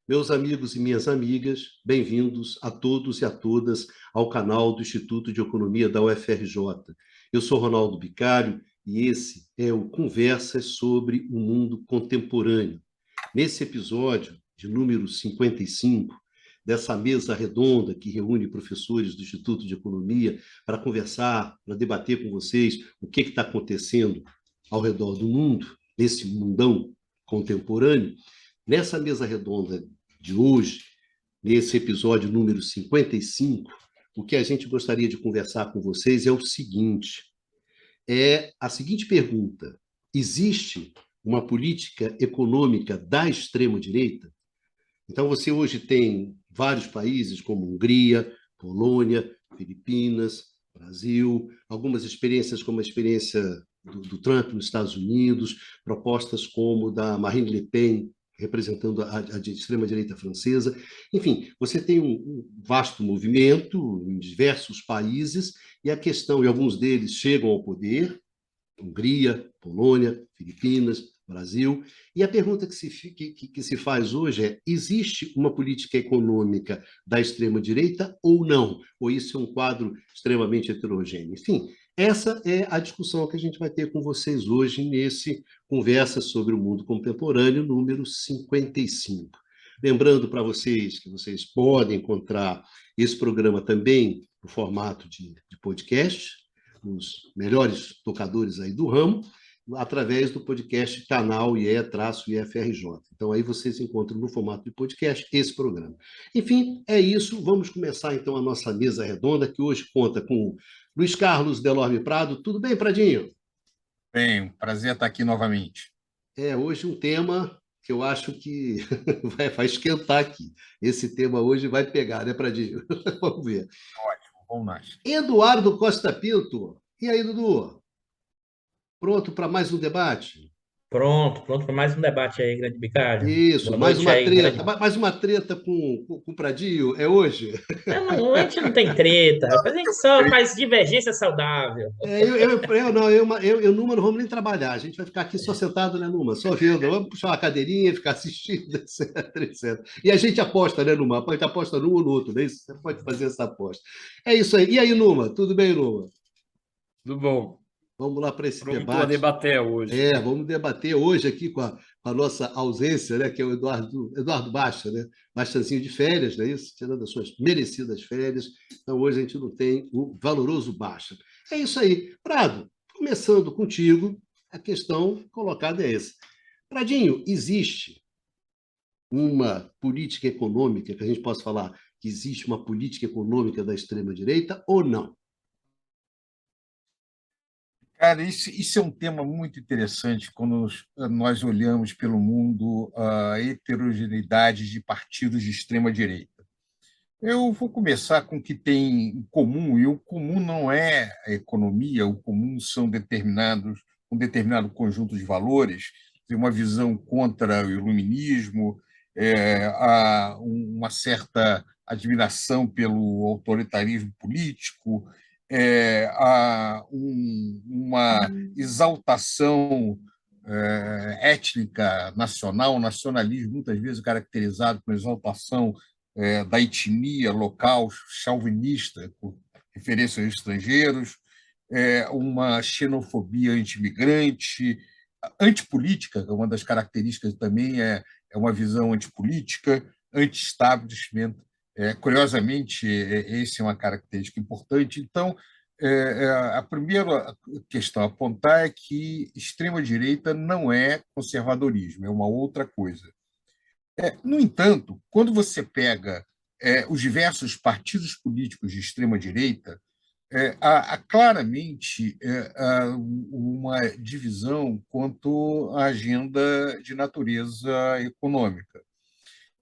Meus amigos e minhas amigas, bem-vindos a todos e a todas ao canal do Instituto de Economia da UFRJ. Eu sou Ronaldo Bicário e esse é o Conversas sobre o Mundo Contemporâneo. Nesse episódio de número 55, dessa mesa redonda que reúne professores do Instituto de Economia para conversar, para debater com vocês o que está acontecendo ao redor do mundo, nesse mundão contemporâneo, nessa mesa redonda de hoje, nesse episódio número 55, o que a gente gostaria de conversar com vocês é o seguinte: é a seguinte pergunta: existe uma política econômica da extrema-direita? Então, você hoje tem vários países como Hungria, Polônia, Filipinas, Brasil, algumas experiências como a experiência do Trump nos Estados Unidos, propostas como da Marine Le Pen, representando a extrema-direita francesa. Enfim, você tem um vasto movimento em diversos países, e a questão, e alguns deles chegam ao poder, Hungria, Polônia, Filipinas, Brasil. E a pergunta que se faz hoje é: existe uma política econômica da extrema-direita ou não? Ou isso é um quadro extremamente heterogêneo? Enfim, essa é a discussão que a gente vai ter com vocês hoje nesse Conversa sobre o Mundo Contemporâneo, número 55. Lembrando para vocês que vocês podem encontrar esse programa também no formato de podcast, nos melhores tocadores aí do ramo, através do podcast canal IE-IFRJ. Então, aí vocês encontram no formato de podcast esse programa. Enfim, é isso. Vamos começar, então, a nossa mesa redonda, que hoje conta com Luiz Carlos Delorme Prado. Tudo bem, Pradinho? Bem, prazer estar aqui novamente. Hoje um tema que eu acho que vai esquentar aqui. Esse tema hoje vai pegar, né, Pradinho? Vamos ver. Ótimo, vamos nós. Eduardo Costa Pinto. E aí, Dudu? Pronto para mais um debate? Pronto, pronto para mais um debate aí, grande Bicalho. Isso, Boa noite aí, grande. mais uma treta com o Pradinho, é hoje? A gente não tem treta, rapaz, a gente só faz divergência saudável. Numa, não vamos nem trabalhar, a gente vai ficar aqui só sentado, né, Numa? Só vendo, vamos puxar uma cadeirinha, ficar assistindo, etc, etc. E a gente aposta, né, Numa? A gente aposta num ou no outro, né? Você pode fazer essa aposta. É isso aí. E aí, Numa? Tudo bem, Numa? Tudo bom. Vamos lá para esse Pronto a debate. debater hoje. Vamos debater hoje aqui com a nossa ausência, né, que é o Eduardo Baixa, né? Baixazinho de férias, não é isso? Tirando as suas merecidas férias. Então, hoje a gente não tem o valoroso Baixa. É isso aí. Prado, começando contigo, a questão colocada é essa. Pradinho, existe uma política econômica, que a gente possa falar que existe uma política econômica da extrema-direita ou não? Cara, isso é um tema muito interessante quando nós olhamos pelo mundo a heterogeneidade de partidos de extrema-direita. Eu vou começar com o que tem em comum, e o comum não é a economia, o comum são um determinado conjunto de valores, tem uma visão contra o iluminismo, há uma certa admiração pelo autoritarismo político, há uma exaltação étnica, nacional, nacionalismo, muitas vezes caracterizado por exaltação da etnia local, chauvinista, por referência aos estrangeiros, uma xenofobia anti-imigrante, antipolítica, que é uma das características também é uma visão antipolítica, anti-establishment. Curiosamente, essa é uma característica importante. Então, a primeira questão a apontar é que extrema-direita não é conservadorismo, é uma outra coisa. No entanto, quando você pega os diversos partidos políticos de extrema-direita, há claramente uma divisão quanto à agenda de natureza econômica.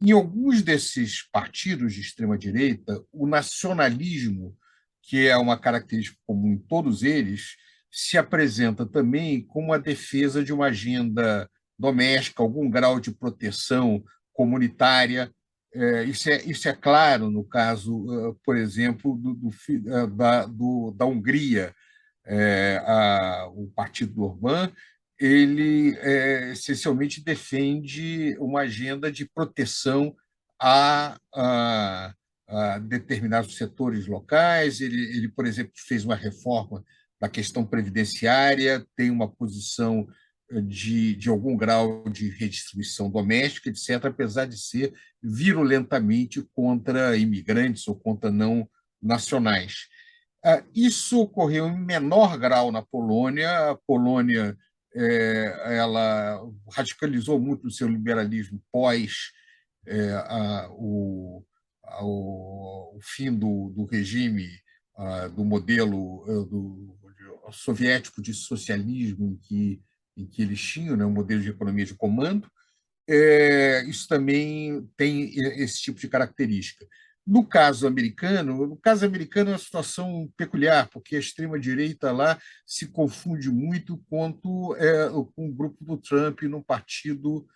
Em alguns desses partidos de extrema-direita, o nacionalismo, que é uma característica comum em todos eles, se apresenta também como a defesa de uma agenda doméstica, algum grau de proteção comunitária. Isso é claro no caso, por exemplo, da Hungria. O partido do Orbán, ele essencialmente defende uma agenda de proteção a determinados setores locais. Ele, por exemplo, fez uma reforma da questão previdenciária, tem uma posição de algum grau de redistribuição doméstica, etc., apesar de ser virulentamente contra imigrantes ou contra não nacionais. Isso ocorreu em menor grau na Polônia. A Polônia ela radicalizou muito o seu liberalismo pós o fim do regime, do modelo soviético de socialismo em que eles tinham, né, um modelo de economia de comando. Isso também tem esse tipo de característica. No caso americano é uma situação peculiar, porque a extrema-direita lá se confunde muito com o grupo do Trump no Partido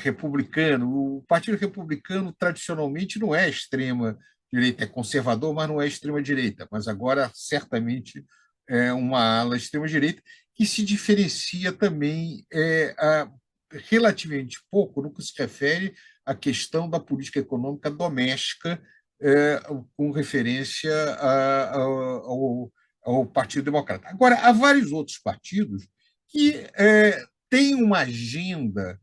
Republicano. O Partido Republicano, tradicionalmente, não é extrema-direita, é conservador, mas não é extrema-direita. Mas agora, certamente, é uma ala extrema-direita que se diferencia também relativamente pouco no que se refere à questão da política econômica doméstica, com referência ao Partido Democrata. Agora, há vários outros partidos que têm uma agenda.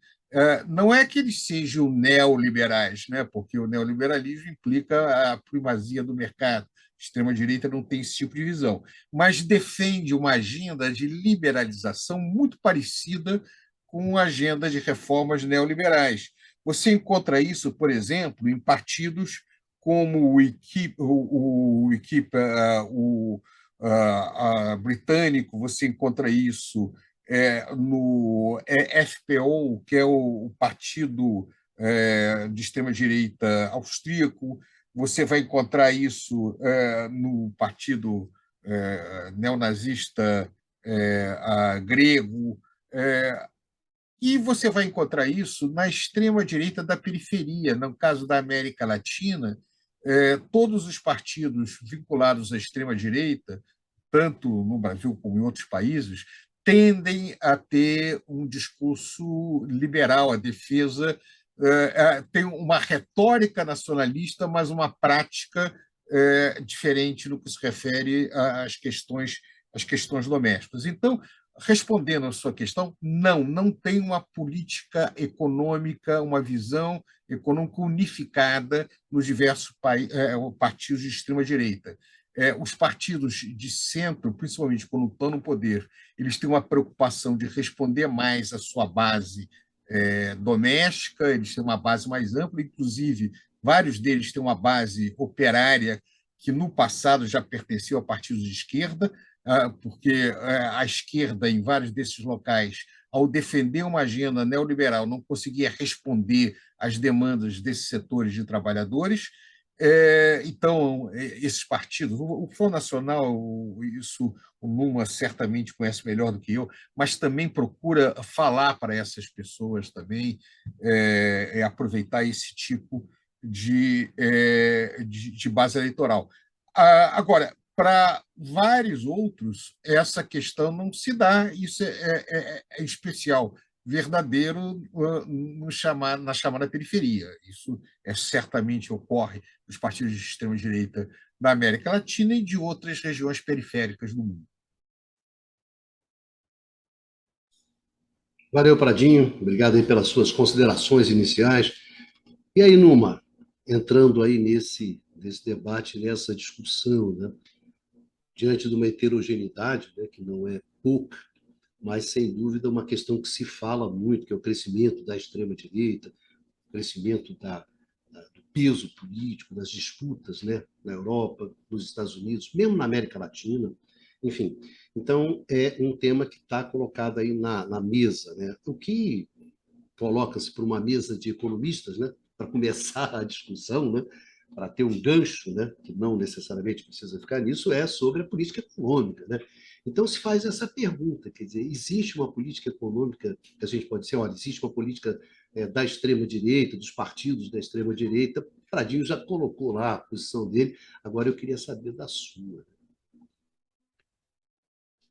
Não é que eles sejam neoliberais, né? Porque o neoliberalismo implica a primazia do mercado. A extrema-direita não tem esse tipo de visão, mas defende uma agenda de liberalização muito parecida com a agenda de reformas neoliberais. Você encontra isso, por exemplo, em partidos como o britânico. Você encontra isso no FPO, que é o partido de extrema-direita austríaco. Você vai encontrar isso no partido neonazista grego. E você vai encontrar isso na extrema-direita da periferia. No caso da América Latina, todos os partidos vinculados à extrema-direita, tanto no Brasil como em outros países, tendem a ter um discurso liberal. A defesa tem uma retórica nacionalista, mas uma prática diferente no que se refere às questões domésticas. Então, respondendo à sua questão, não tem uma política econômica, uma visão econômica unificada nos diversos partidos de extrema-direita. Os partidos de centro, principalmente quando estão no poder, eles têm uma preocupação de responder mais à sua base doméstica. Eles têm uma base mais ampla, inclusive vários deles têm uma base operária que no passado já pertenceu a partidos de esquerda, porque a esquerda, em vários desses locais, ao defender uma agenda neoliberal, não conseguia responder às demandas desses setores de trabalhadores. Então, esses partidos, o Front Nacional, isso o Numa certamente conhece melhor do que eu, mas também procura falar para essas pessoas também, aproveitar esse tipo de base eleitoral. Agora, para vários outros, essa questão não se dá. Isso é especial, verdadeiro na chamada periferia. Isso certamente ocorre nos partidos de extrema-direita da América Latina e de outras regiões periféricas do mundo. Valeu, Pradinho. Obrigado aí pelas suas considerações iniciais. E aí, Numa, entrando aí nesse debate, nessa discussão, né, diante de uma heterogeneidade, né, que não é pouca, mas, sem dúvida, uma questão que se fala muito, que é o crescimento da extrema-direita, o crescimento do peso político, das disputas, né, na Europa, nos Estados Unidos, mesmo na América Latina, enfim. Então, é um tema que está colocado aí na mesa, né? O que coloca-se para uma mesa de economistas, né, para começar a discussão, né, para ter um gancho, né, que não necessariamente precisa ficar nisso, é sobre a política econômica, né? Então se faz essa pergunta, quer dizer, existe uma política econômica que a gente pode dizer, olha, existe uma política da extrema-direita, dos partidos da extrema-direita. Pradinho já colocou lá a posição dele, agora eu queria saber da sua.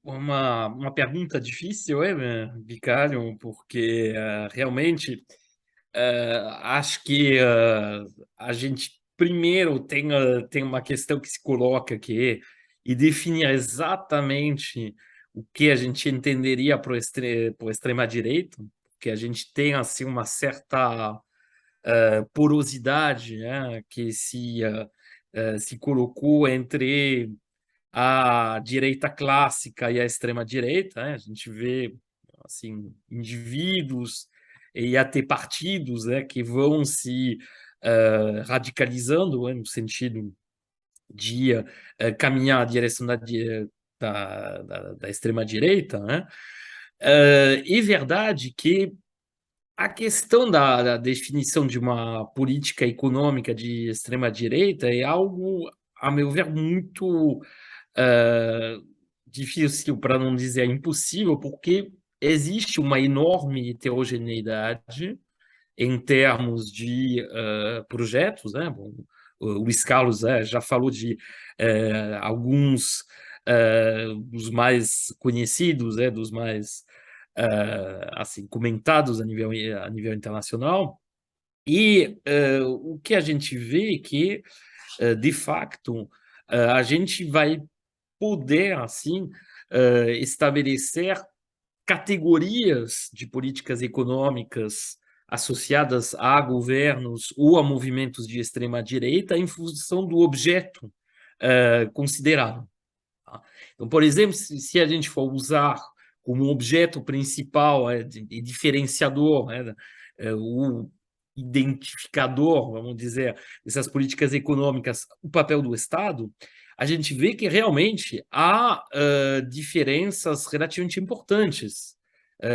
Uma pergunta difícil, Vicário, porque realmente Acho que a gente primeiro tem uma questão que se coloca que é e definir exatamente o que a gente entenderia por extrema-direita, porque a gente tem assim uma certa porosidade, né, que se colocou entre a direita clássica e a extrema-direita, né? A gente vê assim indivíduos e até partidos, né, que vão se radicalizando, né, no sentido de caminhar na direção da extrema-direita, né? É verdade que a questão da definição de uma política econômica de extrema-direita é algo, a meu ver, muito eh, difícil, para não dizer impossível, porque existe uma enorme heterogeneidade em termos de projetos, né? Bom, o Luiz Carlos já falou de alguns dos mais conhecidos, dos mais assim comentados a nível internacional. E o que a gente vê é que, de facto, a gente vai poder assim estabelecer categorias de políticas econômicas associadas a governos ou a movimentos de extrema direita em função do objeto considerado. Tá? Então, por exemplo, se a gente for usar como objeto principal de diferenciador, o identificador, vamos dizer, dessas políticas econômicas, o papel do Estado, a gente vê que realmente há diferenças relativamente importantes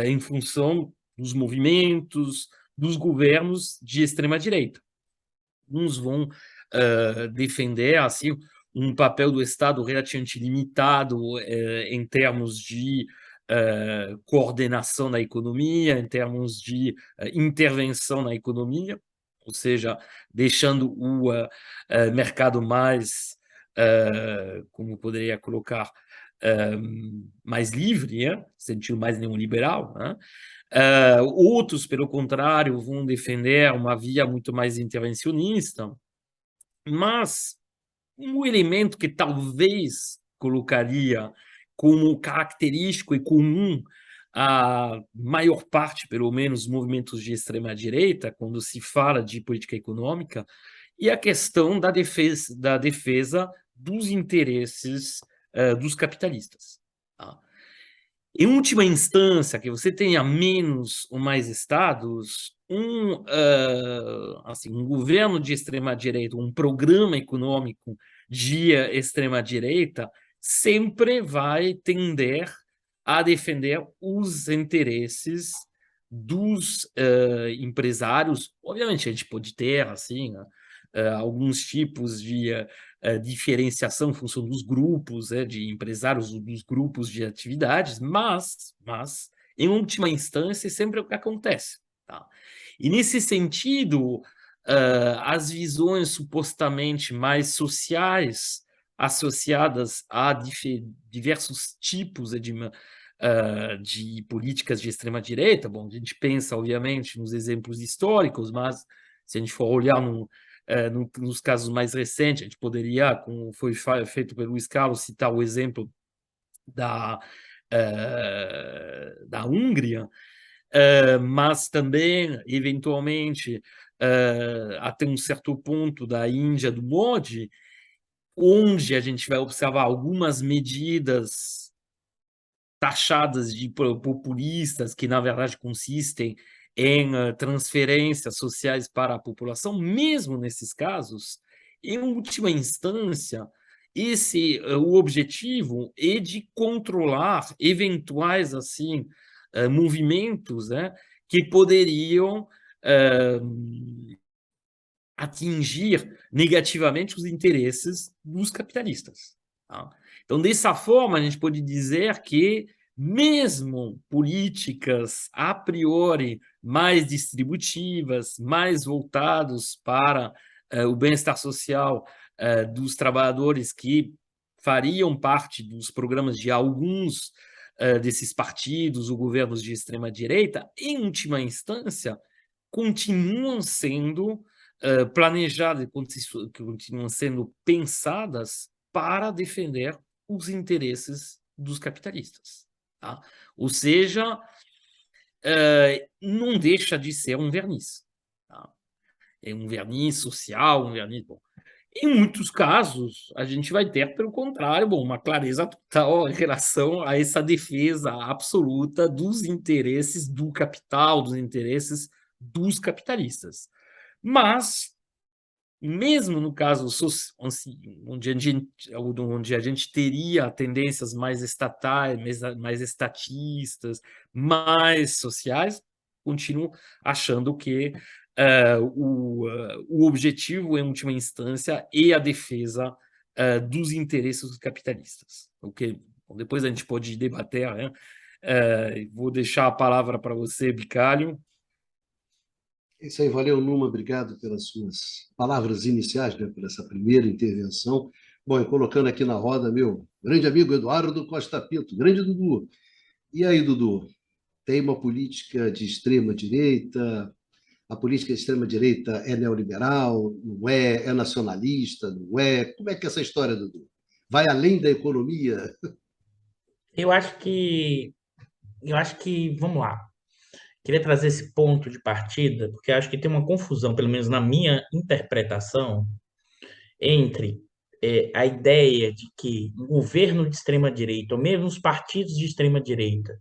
em função dos movimentos, dos governos de extrema-direita. Uns vão defender assim um papel do Estado relativamente limitado em termos de coordenação da economia, em termos de intervenção na economia, ou seja, deixando o mercado mais, como poderia colocar, mais livre, sentido mais neoliberal, né? Outros, pelo contrário, vão defender uma via muito mais intervencionista, mas um elemento que talvez colocaria como característico e comum a maior parte, pelo menos, dos movimentos de extrema-direita, quando se fala de política econômica, é a questão da defesa dos interesses dos capitalistas. Tá? Em última instância, que você tenha menos ou mais estados, assim, um governo de extrema-direita, um programa econômico de extrema-direita, sempre vai tender a defender os interesses dos empresários. Obviamente, a gente pode ter assim, alguns tipos de diferenciação em função dos grupos de empresários, dos grupos de atividades, mas em última instância, é sempre o que acontece. Tá? E nesse sentido, as visões supostamente mais sociais associadas a diversos tipos de políticas de extrema-direita, bom, a gente pensa, obviamente, nos exemplos históricos, mas se a gente for olhar nos casos mais recentes, a gente poderia, como foi feito pelo Luiz Carlos, citar o exemplo da Hungria, mas também, eventualmente, até um certo ponto da Índia, do Modi, onde a gente vai observar algumas medidas taxadas de populistas, que na verdade consistem em transferências sociais para a população, mesmo nesses casos, em última instância, o objetivo é de controlar eventuais assim movimentos, né, que poderiam atingir negativamente os interesses dos capitalistas. Tá? Então, dessa forma, a gente pode dizer que mesmo políticas a priori mais distributivas, mais voltados para o bem-estar social dos trabalhadores que fariam parte dos programas de alguns desses partidos ou governos de extrema-direita, em última instância, continuam sendo planejadas, continuam sendo pensadas para defender os interesses dos capitalistas. Tá? Ou seja, não deixa de ser um verniz. Tá? É um verniz social, um verniz... Bom, em muitos casos, a gente vai ter, pelo contrário, bom, uma clareza total em relação a essa defesa absoluta dos interesses do capital, dos interesses dos capitalistas. Mas, mesmo no caso onde a gente teria tendências mais estatais, mais estatistas, mais sociais, continuo achando que o objetivo, em última instância, é a defesa dos interesses dos capitalistas. Okay? Bom, depois a gente pode debater, né? Vou deixar a palavra para você, Bicalho. Isso aí, valeu, Numa, obrigado pelas suas palavras iniciais, né, por essa primeira intervenção. Bom, e colocando aqui na roda meu grande amigo Eduardo Costa Pinto, grande Dudu. E aí, Dudu, tem uma política de extrema-direita? A política de extrema-direita é neoliberal? Não é? É nacionalista? Não é? Como é que é essa história, Dudu? Vai além da economia? Eu acho que, vamos lá. Queria trazer esse ponto de partida, porque acho que tem uma confusão, pelo menos na minha interpretação, entre a ideia de que um governo de extrema-direita, ou mesmo os partidos de extrema-direita,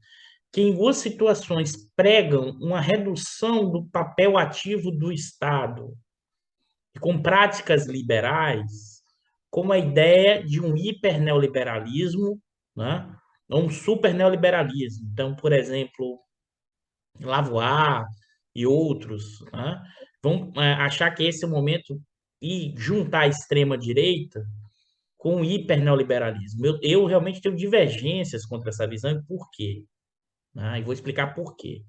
que em duas situações pregam uma redução do papel ativo do Estado, e com práticas liberais, como a ideia de um hiperneoliberalismo, né? Ou um superneoliberalismo. Então, por exemplo, Lavoie e outros, né, vão achar que esse é o momento e juntar a extrema-direita com o hiperneoliberalismo. Eu realmente tenho divergências contra essa visão e por quê? Né? E vou explicar por quê.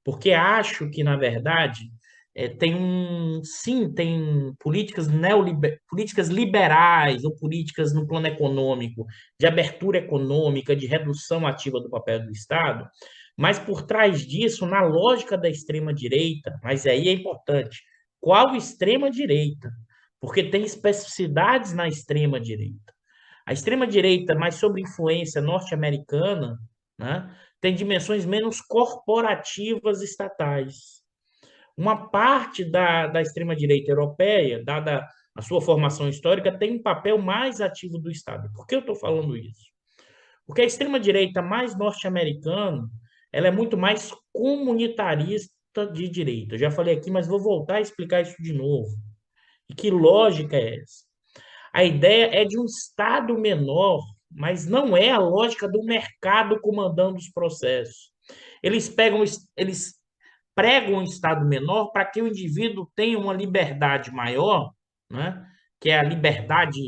Porque acho que, na verdade, tem políticas liberais ou políticas no plano econômico, de abertura econômica, de redução ativa do papel do Estado, mas por trás disso, na lógica da extrema-direita, mas aí é importante, qual extrema-direita? Porque tem especificidades na extrema-direita. A extrema-direita, mais sob influência norte-americana, né, tem dimensões menos corporativas estatais. Uma parte da extrema-direita europeia, dada a sua formação histórica, tem um papel mais ativo do Estado. Por que eu estou falando isso? Porque a extrema-direita mais norte-americana, ela é muito mais comunitarista de direita. Eu já falei aqui, mas vou voltar a explicar isso de novo. E que lógica é essa? A ideia é de um Estado menor, mas não é a lógica do mercado comandando os processos. Eles pregam um Estado menor para que o indivíduo tenha uma liberdade maior, né? Que é a liberdade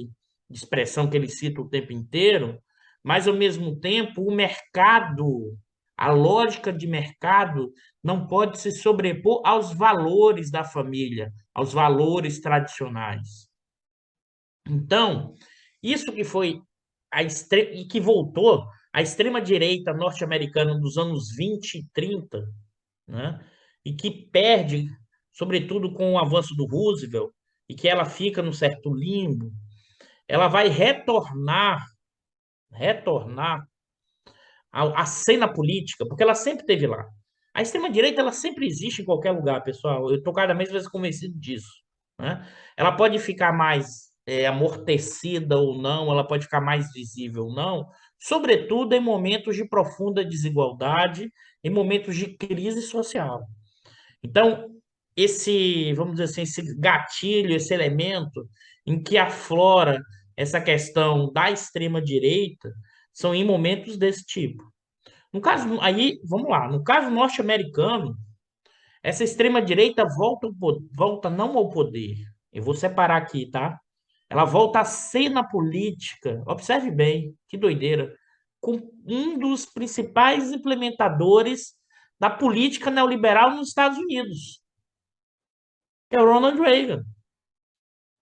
de expressão que ele cita o tempo inteiro, mas, ao mesmo tempo, o mercado, a lógica de mercado, não pode se sobrepor aos valores da família, aos valores tradicionais. Então, isso que foi e que voltou à extrema-direita norte-americana dos anos 20 e 30, né? E que perde, sobretudo com o avanço do Roosevelt, e que ela fica num certo limbo, ela vai retornar à cena política, porque ela sempre esteve lá. A extrema-direita, ela sempre existe em qualquer lugar, pessoal. Eu estou cada vez convencido disso, né? Ela pode ficar mais amortecida ou não, ela pode ficar mais visível ou não, sobretudo em momentos de profunda desigualdade, em momentos de crise social. Então, vamos dizer assim, esse gatilho, esse elemento em que aflora essa questão da extrema-direita, são em momentos desse tipo. No caso, aí, vamos lá, no caso norte-americano, essa extrema-direita volta não ao poder. Eu vou separar aqui, tá? Ela volta à cena política. Observe bem, que doideira. Com um dos principais implementadores da política neoliberal nos Estados Unidos, que é o Ronald Reagan.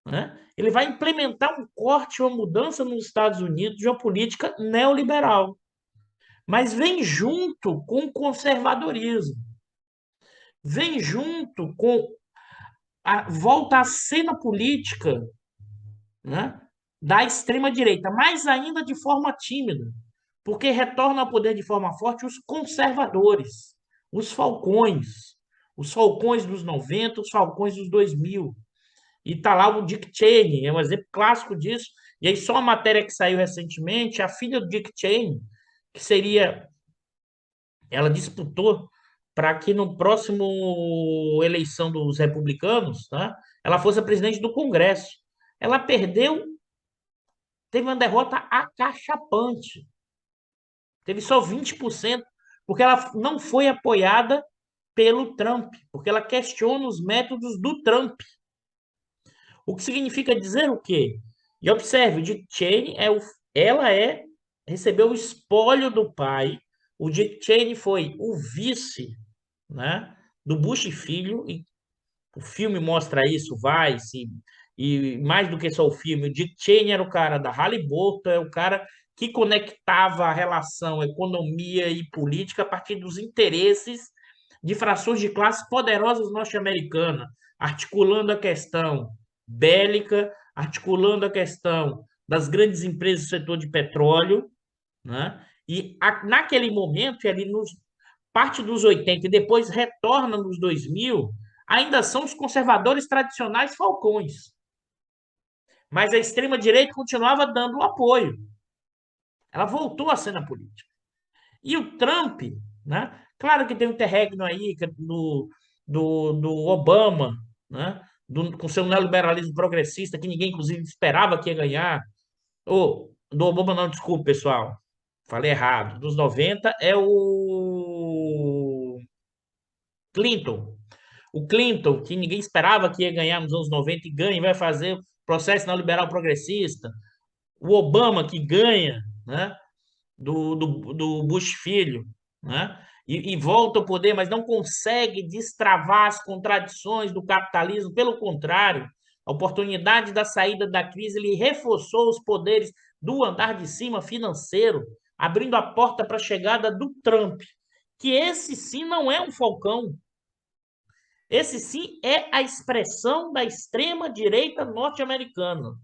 Né? Ele vai implementar um corte, uma mudança nos Estados Unidos de uma política neoliberal, mas vem junto com o conservadorismo. vem junto com volta à cena política, né, da extrema-direita, mas ainda de forma tímida, porque retorna ao poder de forma forte os conservadores, os falcões dos 90, os falcões dos 2000. E está lá o Dick Cheney, é um exemplo clássico disso. E aí, só a matéria que saiu recentemente, a filha do Dick Cheney, que seria. Ela disputou para que no próximo eleição dos republicanos, tá, ela fosse a presidente do Congresso. Ela perdeu, teve uma derrota acachapante. Teve só 20%, porque ela não foi apoiada pelo Trump, porque ela questiona os métodos do Trump. O que significa dizer o quê? E observe, o Dick Cheney recebeu o espólio do pai. O Dick Cheney foi o vice, né, do Bush filho, e o filme mostra isso, e mais do que só o filme, o Dick Cheney era o cara da Halliburton, é o cara que conectava a relação economia e política a partir dos interesses de frações de classe poderosas norte-americanas, articulando a questão bélica, articulando a questão das grandes empresas do setor de petróleo, né? E naquele momento, ali nos parte dos 80 e depois retorna nos 2000, ainda são os conservadores tradicionais falcões. Mas a extrema-direita continuava dando o apoio. Ela voltou à cena política. E o Trump, né? Claro que tem um interregno aí do Obama, né? Com seu neoliberalismo progressista, que ninguém, inclusive, esperava que ia ganhar. Do Obama, não, desculpe, pessoal. Falei errado. Dos 90 é o Clinton. O Clinton, que ninguém esperava que ia ganhar nos anos 90 e ganha, e vai fazer processo neoliberal progressista. O Obama, que ganha, né, do Bush filho, né, e volta ao poder, mas não consegue destravar as contradições do capitalismo. Pelo contrário, a oportunidade da saída da crise, ele reforçou os poderes do andar de cima financeiro, abrindo a porta para a chegada do Trump, que esse sim não é um falcão. Esse sim é a expressão da extrema-direita norte-americana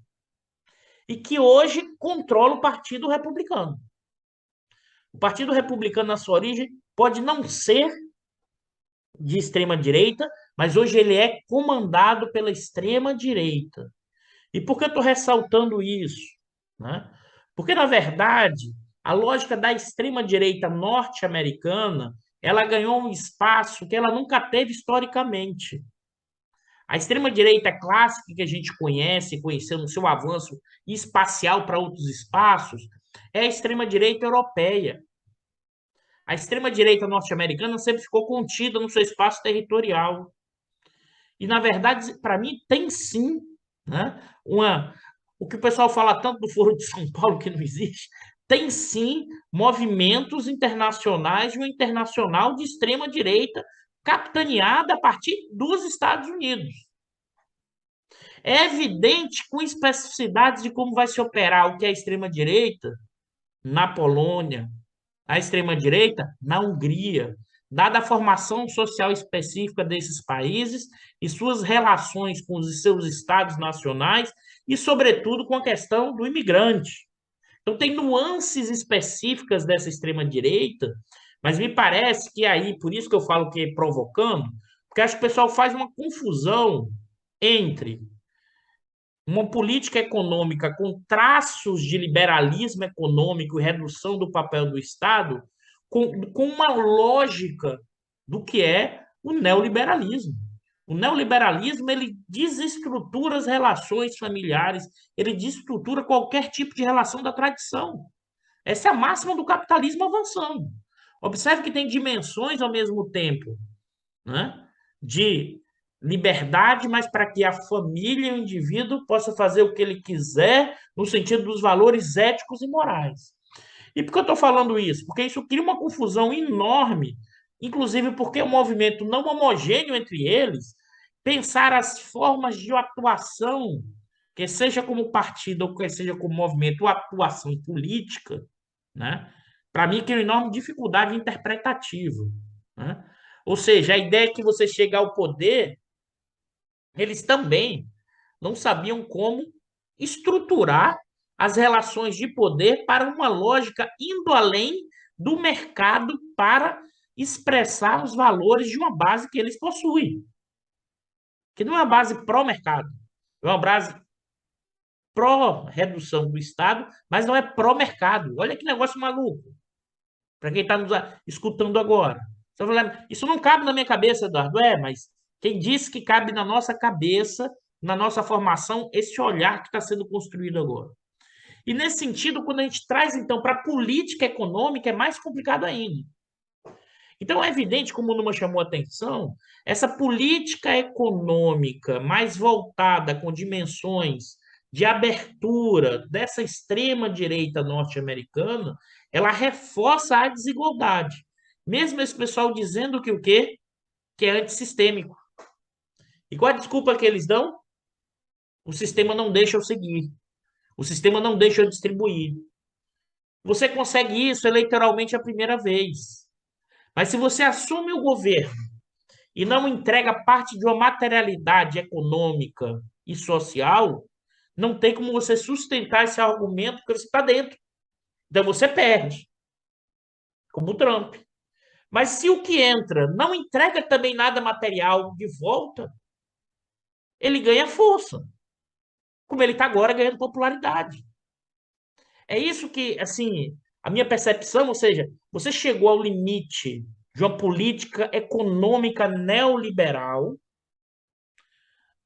e que hoje controla o Partido Republicano. O Partido Republicano, na sua origem, pode não ser de extrema-direita, mas hoje ele é comandado pela extrema-direita. E por que eu estou ressaltando isso? Né? Porque, na verdade, a lógica da extrema-direita norte-americana, ela ganhou um espaço que ela nunca teve historicamente. A extrema-direita clássica que a gente conheceu no seu avanço espacial para outros espaços, é a extrema-direita europeia. A extrema-direita norte-americana sempre ficou contida no seu espaço territorial. E, na verdade, para mim, tem sim, né, o que o pessoal fala tanto do Foro de São Paulo, que não existe, tem sim movimentos internacionais e uma internacional de extrema-direita capitaneada a partir dos Estados Unidos. É evidente com especificidades de como vai se operar o que é a extrema-direita na Polônia, a extrema-direita na Hungria, dada a formação social específica desses países e suas relações com os seus estados nacionais e, sobretudo, com a questão do imigrante. Então, tem nuances específicas dessa extrema-direita, mas me parece que aí, por isso que eu falo que é provocando, porque acho que o pessoal faz uma confusão entre uma política econômica com traços de liberalismo econômico e redução do papel do Estado, com uma lógica do que é o neoliberalismo. O neoliberalismo, ele desestrutura as relações familiares, ele desestrutura qualquer tipo de relação da tradição. Essa é a máxima do capitalismo avançando. Observe que tem dimensões ao mesmo tempo, né, de liberdade, mas para que a família e o indivíduo possa fazer o que ele quiser no sentido dos valores éticos e morais. E por que eu estou falando isso? Porque isso cria uma confusão enorme, inclusive porque é um movimento não homogêneo entre eles, pensar as formas de atuação, que seja como partido ou que seja como movimento, ou atuação política, né? Para mim, cria uma enorme dificuldade interpretativa, né? Ou seja, a ideia é que você chega ao poder, eles também não sabiam como estruturar as relações de poder para uma lógica indo além do mercado para expressar os valores de uma base que eles possuem, que não é uma base pró-mercado, é uma base pró-redução do Estado, mas não é pró-mercado. Olha que negócio maluco, para quem está nos escutando agora. Você tá falando, isso não cabe na minha cabeça, Eduardo. Mas quem disse que cabe na nossa cabeça, na nossa formação, esse olhar que está sendo construído agora? E nesse sentido, quando a gente traz, então, para a política econômica, é mais complicado ainda. Então, é evidente, como o Numa chamou a atenção, essa política econômica mais voltada com dimensões de abertura dessa extrema-direita norte-americana, ela reforça a desigualdade. Mesmo esse pessoal dizendo que o quê? Que é antissistêmico. E qual a desculpa que eles dão? O sistema não deixa eu seguir. O sistema não deixa eu distribuir. Você consegue isso eleitoralmente a primeira vez. Mas se você assume o governo e não entrega parte de uma materialidade econômica e social, não tem como você sustentar esse argumento porque você está dentro. Então você perde, como o Trump. Mas se o que entra não entrega também nada material de volta, ele ganha força, como ele está agora ganhando popularidade. É isso que, assim, a minha percepção, ou seja, você chegou ao limite de uma política econômica neoliberal,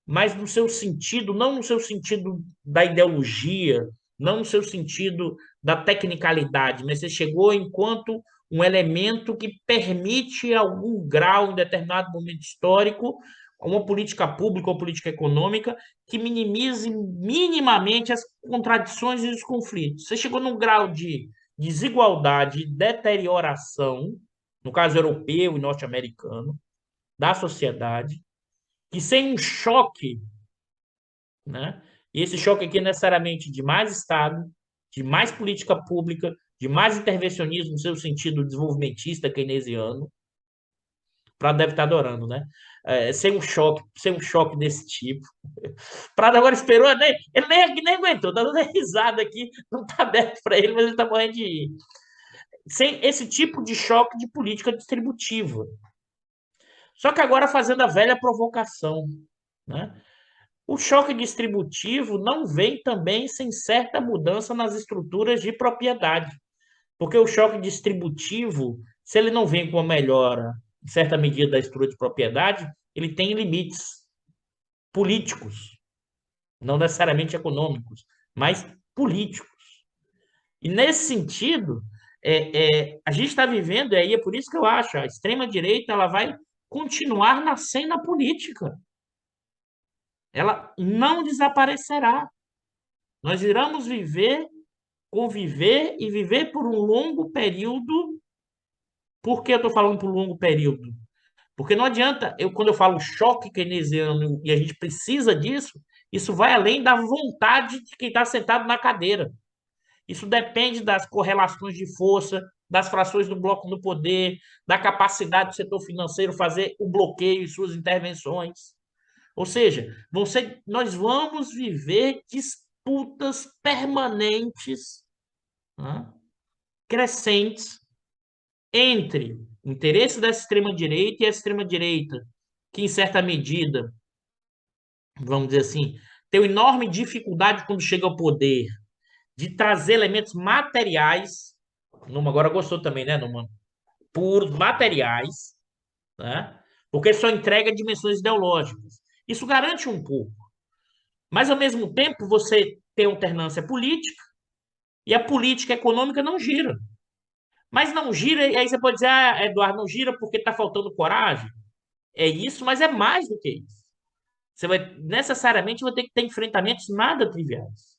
mas no seu sentido, não no seu sentido da ideologia, não no seu sentido da tecnicalidade, mas você chegou enquanto um elemento que permite algum grau, em determinado momento histórico, uma política pública ou política econômica que minimize minimamente as contradições e os conflitos. Você chegou num grau de desigualdade e deterioração, no caso europeu e norte-americano, da sociedade, que sem um choque, né? E esse choque aqui é necessariamente de mais Estado, de mais política pública, de mais intervencionismo no seu sentido desenvolvimentista keynesiano, Prado deve estar adorando, né? Sem um choque desse tipo. Prado agora esperou, né? Ele nem aguentou, tá dando risada aqui, não tá aberto para ele, mas ele tá morrendo de ir. Sem esse tipo de choque de política distributiva. Só que agora fazendo a velha provocação, né? O choque distributivo não vem também sem certa mudança nas estruturas de propriedade, porque o choque distributivo, se ele não vem com uma melhora, em certa medida, da estrutura de propriedade, ele tem limites políticos, não necessariamente econômicos, mas políticos. E nesse sentido, a gente está vivendo, e aí é por isso que eu acho, a extrema-direita ela vai continuar na cena política. Ela não desaparecerá. Nós iremos conviver e viver por um longo período. Por que eu estou falando por um longo período? Porque não adianta, quando eu falo choque keynesiano e a gente precisa disso, isso vai além da vontade de quem está sentado na cadeira. Isso depende das correlações de força, das frações do bloco no poder, da capacidade do setor financeiro fazer o bloqueio e suas intervenções. Ou seja, nós vamos viver disputas permanentes, né, crescentes, entre o interesse da extrema-direita e a extrema-direita, que, em certa medida, vamos dizer assim, tem uma enorme dificuldade quando chega ao poder de trazer elementos materiais, Numa agora gostou também, né, Numa? Puros, materiais, né? Porque só entrega dimensões ideológicas. Isso garante um pouco. Mas, ao mesmo tempo, você tem alternância política e a política econômica não gira. Mas não gira, e aí você pode dizer, Eduardo, não gira porque está faltando coragem. É isso, mas é mais do que isso. Você necessariamente vai ter que ter enfrentamentos nada triviais.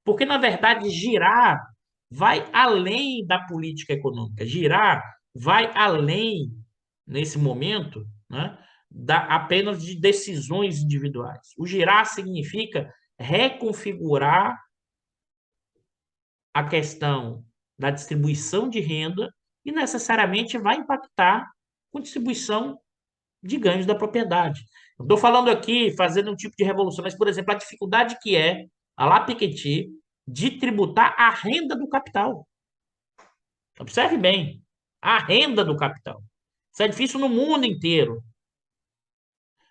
Porque, na verdade, girar vai além da política econômica. Girar vai além, nesse momento, né, apenas de decisões individuais. O girar significa reconfigurar a questão da distribuição de renda e necessariamente vai impactar com distribuição de ganhos da propriedade. Eu estou falando aqui, fazendo um tipo de revolução, mas, por exemplo, a dificuldade que é, a lá Piketty, de tributar a renda do capital. Observe bem, a renda do capital. Isso é difícil no mundo inteiro.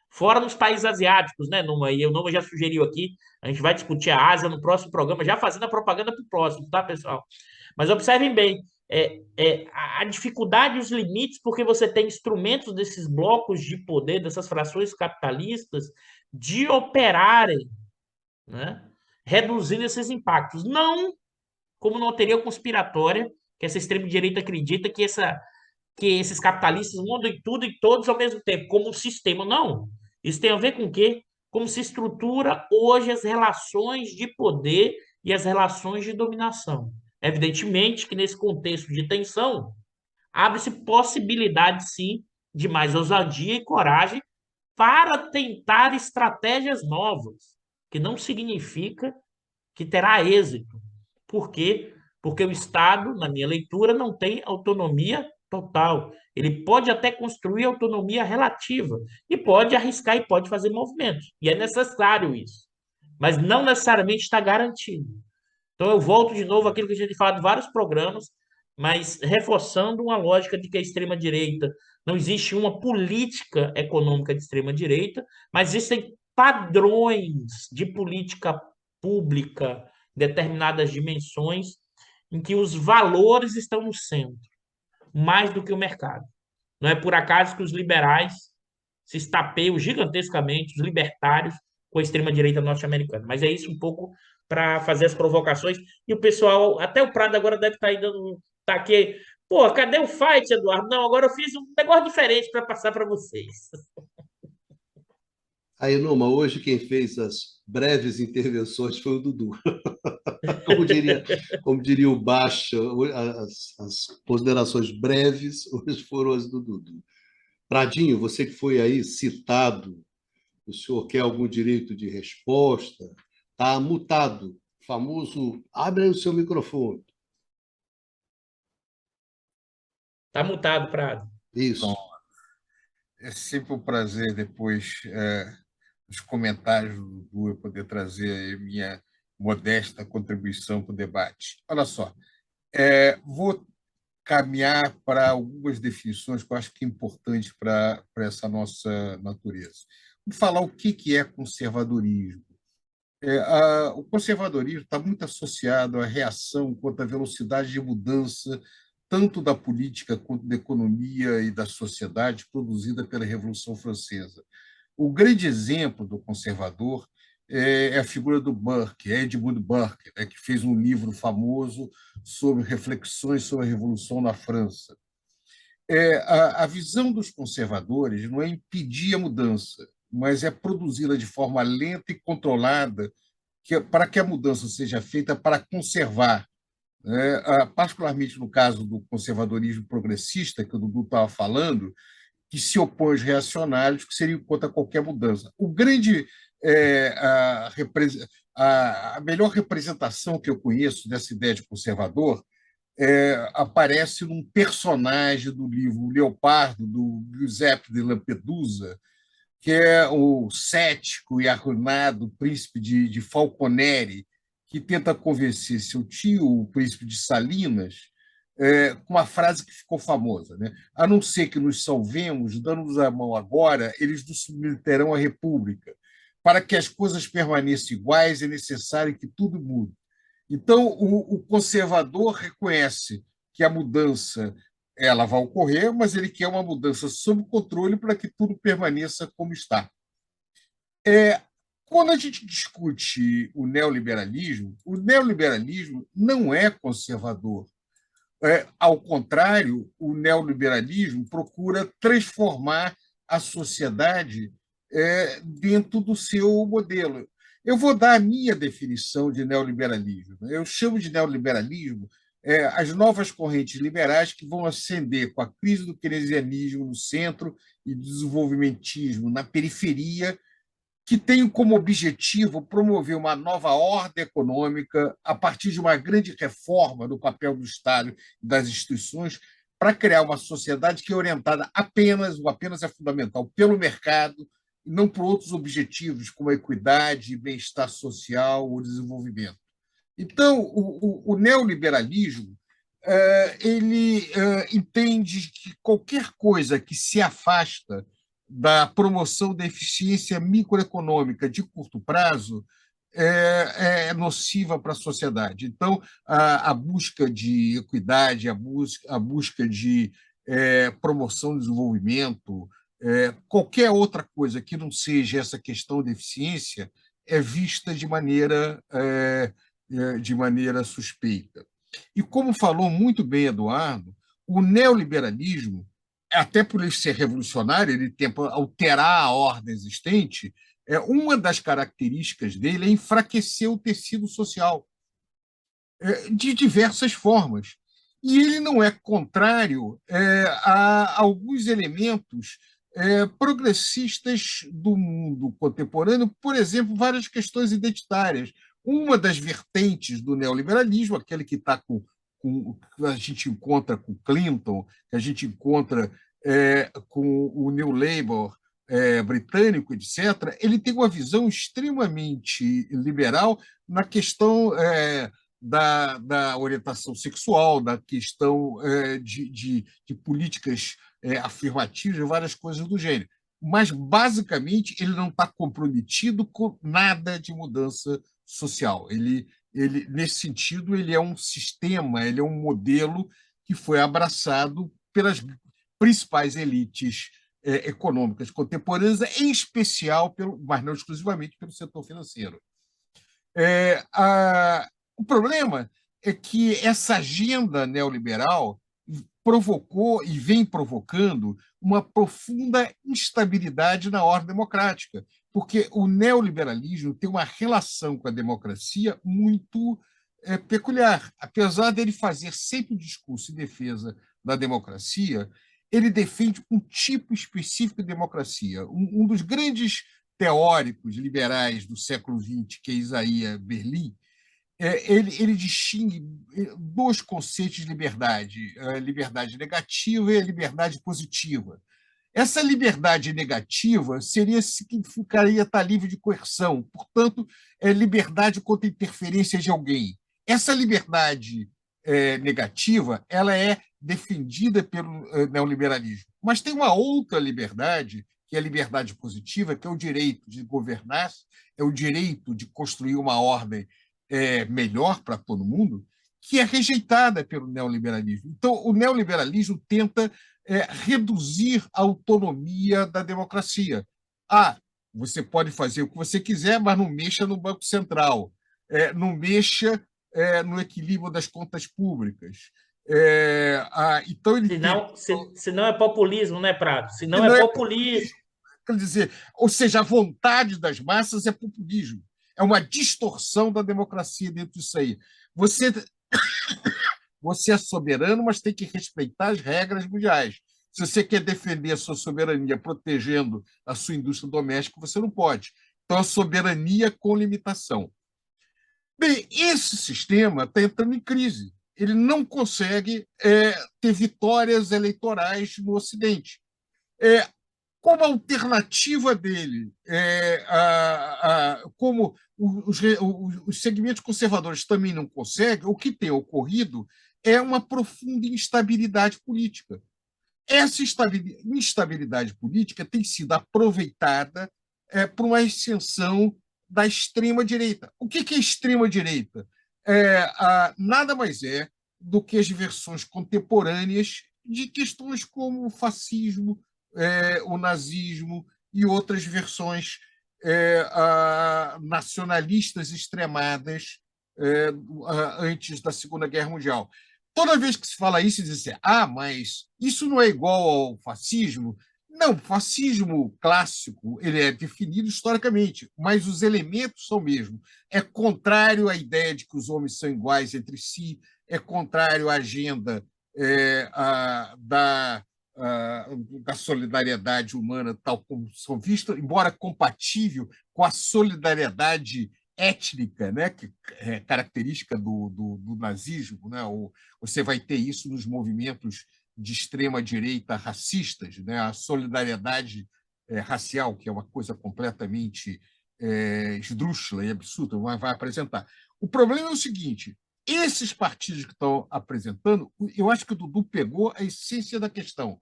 Fora nos países asiáticos, né, Numa? E o Numa já sugeriu aqui, a gente vai discutir a Ásia no próximo programa, já fazendo a propaganda para o próximo, tá, pessoal? Mas observem bem, a dificuldade e os limites, porque você tem instrumentos desses blocos de poder, dessas frações capitalistas, de operarem, né, reduzindo esses impactos. Não como uma teoria conspiratória, que essa extrema-direita acredita que esses capitalistas mandam em tudo e todos ao mesmo tempo, como um sistema. Não. Isso tem a ver com o quê? Como se estrutura hoje as relações de poder e as relações de dominação. Evidentemente que nesse contexto de tensão, abre-se possibilidade, sim, de mais ousadia e coragem para tentar estratégias novas, que não significa que terá êxito. Por quê? Porque o Estado, na minha leitura, não tem autonomia total. Ele pode até construir autonomia relativa e pode arriscar e pode fazer movimentos. E é necessário isso. Mas não necessariamente está garantido. Então eu volto de novo àquilo que a gente tem falado em vários programas, mas reforçando uma lógica de que a extrema-direita não existe uma política econômica de extrema-direita, mas existem padrões de política pública, determinadas dimensões, em que os valores estão no centro, mais do que o mercado. Não é por acaso que os liberais se estapeiam gigantescamente, os libertários, com a extrema-direita norte-americana. Mas é isso um pouco para fazer as provocações. E o pessoal, até o Prado agora deve estar ainda tá aqui. Pô, cadê o fight, Eduardo? Não, agora eu fiz um negócio diferente para passar para vocês. Aí, Numa, hoje quem fez as breves intervenções foi o Dudu. Como diria o Baixa, as considerações breves hoje foram as do Dudu. Pradinho, você que foi aí citado, o senhor quer algum direito de resposta? Está mutado. O famoso, abre aí o seu microfone. Está mutado, Prado. Isso. Então, é sempre um prazer, depois dos comentários do Dudu, eu poder trazer a minha modesta contribuição para o debate. Olha só, vou caminhar para algumas definições que eu acho que é importante para essa nossa natureza. Vamos falar o que é conservadorismo. O conservadorismo está muito associado à reação quanto à velocidade de mudança, tanto da política quanto da economia e da sociedade, produzida pela Revolução Francesa. O grande exemplo do conservador é a figura do Burke, Edmund Burke, né, que fez um livro famoso sobre reflexões sobre a Revolução na França. A visão dos conservadores não é impedir a mudança, mas é produzi-la de forma lenta e controlada para que a mudança seja feita para conservar, né? Particularmente no caso do conservadorismo progressista, que o Dudu estava falando, que se opõe aos reacionários, que seriam contra qualquer mudança. A melhor representação que eu conheço dessa ideia de conservador aparece num personagem do livro Leopardo, do Giuseppe de Lampedusa, que é o cético e arruinado príncipe de Falconeri, que tenta convencer seu tio, o príncipe de Salinas, com uma frase que ficou famosa, né? A não ser que nos salvemos, dando-nos a mão agora, eles nos submeterão à república. Para que as coisas permaneçam iguais, é necessário que tudo mude. Então, o conservador reconhece que a mudança ela vai ocorrer, mas ele quer uma mudança sob controle para que tudo permaneça como está. Quando a gente discute o neoliberalismo não é conservador. Ao contrário, o neoliberalismo procura transformar a sociedade dentro do seu modelo. Eu vou dar a minha definição de neoliberalismo. Eu chamo de neoliberalismo as novas correntes liberais que vão ascender com a crise do keynesianismo no centro e do desenvolvimentismo na periferia, que tem como objetivo promover uma nova ordem econômica a partir de uma grande reforma do papel do Estado e das instituições, para criar uma sociedade que é orientada apenas, ou apenas é fundamental, pelo mercado, e não por outros objetivos, como a equidade, bem-estar social ou desenvolvimento. Então, o neoliberalismo ele entende que qualquer coisa que se afasta da promoção da eficiência microeconômica de curto prazo é nociva para a sociedade. Então, a busca de equidade, a busca de promoção do desenvolvimento, qualquer outra coisa que não seja essa questão de eficiência é vista de maneira suspeita. E como falou muito bem Eduardo, o neoliberalismo, até por ele ser revolucionário, ele tenta alterar a ordem existente, uma das características dele é enfraquecer o tecido social de diversas formas. E ele não é contrário a alguns elementos progressistas do mundo contemporâneo, por exemplo, várias questões identitárias. Uma das vertentes do neoliberalismo, aquele que está que a gente encontra com Clinton, que a gente encontra com o New Labour britânico, etc., ele tem uma visão extremamente liberal na questão da orientação sexual, da questão de políticas afirmativas, várias coisas do gênero. Mas, basicamente, ele não está comprometido com nada de mudança social. Nesse sentido, ele é um sistema, ele é um modelo que foi abraçado pelas principais elites econômicas contemporâneas, em especial, mas não exclusivamente, pelo setor financeiro. O problema é que essa agenda neoliberal provocou e vem provocando uma profunda instabilidade na ordem democrática, porque o neoliberalismo tem uma relação com a democracia muito peculiar. Apesar dele fazer sempre um discurso em defesa da democracia, ele defende um tipo específico de democracia. Um dos grandes teóricos liberais do século XX, que é Isaiah Berlin, ele distingue dois conceitos de liberdade, a liberdade negativa e a liberdade positiva. Essa liberdade negativa significaria estar livre de coerção, portanto, é liberdade contra a interferência de alguém. Essa liberdade negativa ela é defendida pelo neoliberalismo. Mas tem uma outra liberdade, que é a liberdade positiva, que é o direito de governar, é o direito de construir uma ordem melhor para todo mundo, que é rejeitada pelo neoliberalismo. Então, o neoliberalismo tenta reduzir a autonomia da democracia. Você pode fazer o que você quiser, mas não mexa no Banco Central, não mexa no equilíbrio das contas públicas. Então, ele senão é populismo, né, Prado? Senão não é é populismo. Quer dizer, ou seja, a vontade das massas é populismo. É uma distorção da democracia dentro disso aí. Você é soberano, mas tem que respeitar as regras mundiais. Se você quer defender a sua soberania protegendo a sua indústria doméstica, você não pode. Então, a soberania com limitação. Bem, esse sistema está entrando em crise. Ele não consegue ter vitórias eleitorais no Ocidente. Como alternativa dele, como os segmentos conservadores também não conseguem, o que tem ocorrido é uma profunda instabilidade política. Essa instabilidade política tem sido aproveitada por uma ascensão da extrema-direita. O que é extrema-direita? Nada mais é do que as versões contemporâneas de questões como o fascismo, o nazismo e outras versões nacionalistas extremadas antes da Segunda Guerra Mundial. Toda vez que se fala isso, diz assim, mas isso não é igual ao fascismo. Não, o fascismo clássico ele é definido historicamente, mas os elementos são o mesmo. É contrário à ideia de que os homens são iguais entre si, é contrário à agenda da solidariedade humana, tal como são vistas, embora compatível com a solidariedade étnica, né, que é característica do nazismo. Né? Você vai ter isso nos movimentos de extrema-direita racistas, né? A solidariedade racial, que é uma coisa completamente esdrúxula e absurda, vai apresentar. O problema é o seguinte: esses partidos que estão apresentando, eu acho que o Dudu pegou a essência da questão.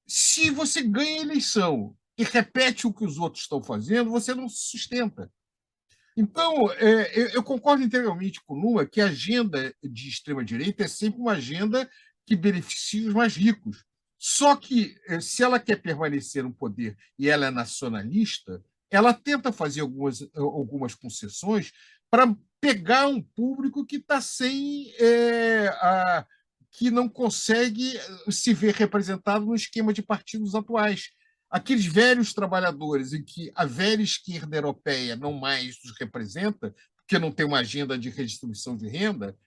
Se você ganha a eleição e repete o que os outros estão fazendo, você não se sustenta. Então, eu concordo integralmente com o Lula que a agenda de extrema-direita é sempre uma agenda que beneficia os mais ricos. Só que, se ela quer permanecer no poder e ela é nacionalista, ela tenta fazer algumas concessões para pegar um público que está sem. Que não consegue se ver representado no esquema de partidos atuais. Aqueles velhos trabalhadores em que a velha esquerda europeia não mais os representa, porque não tem uma agenda de redistribuição de renda,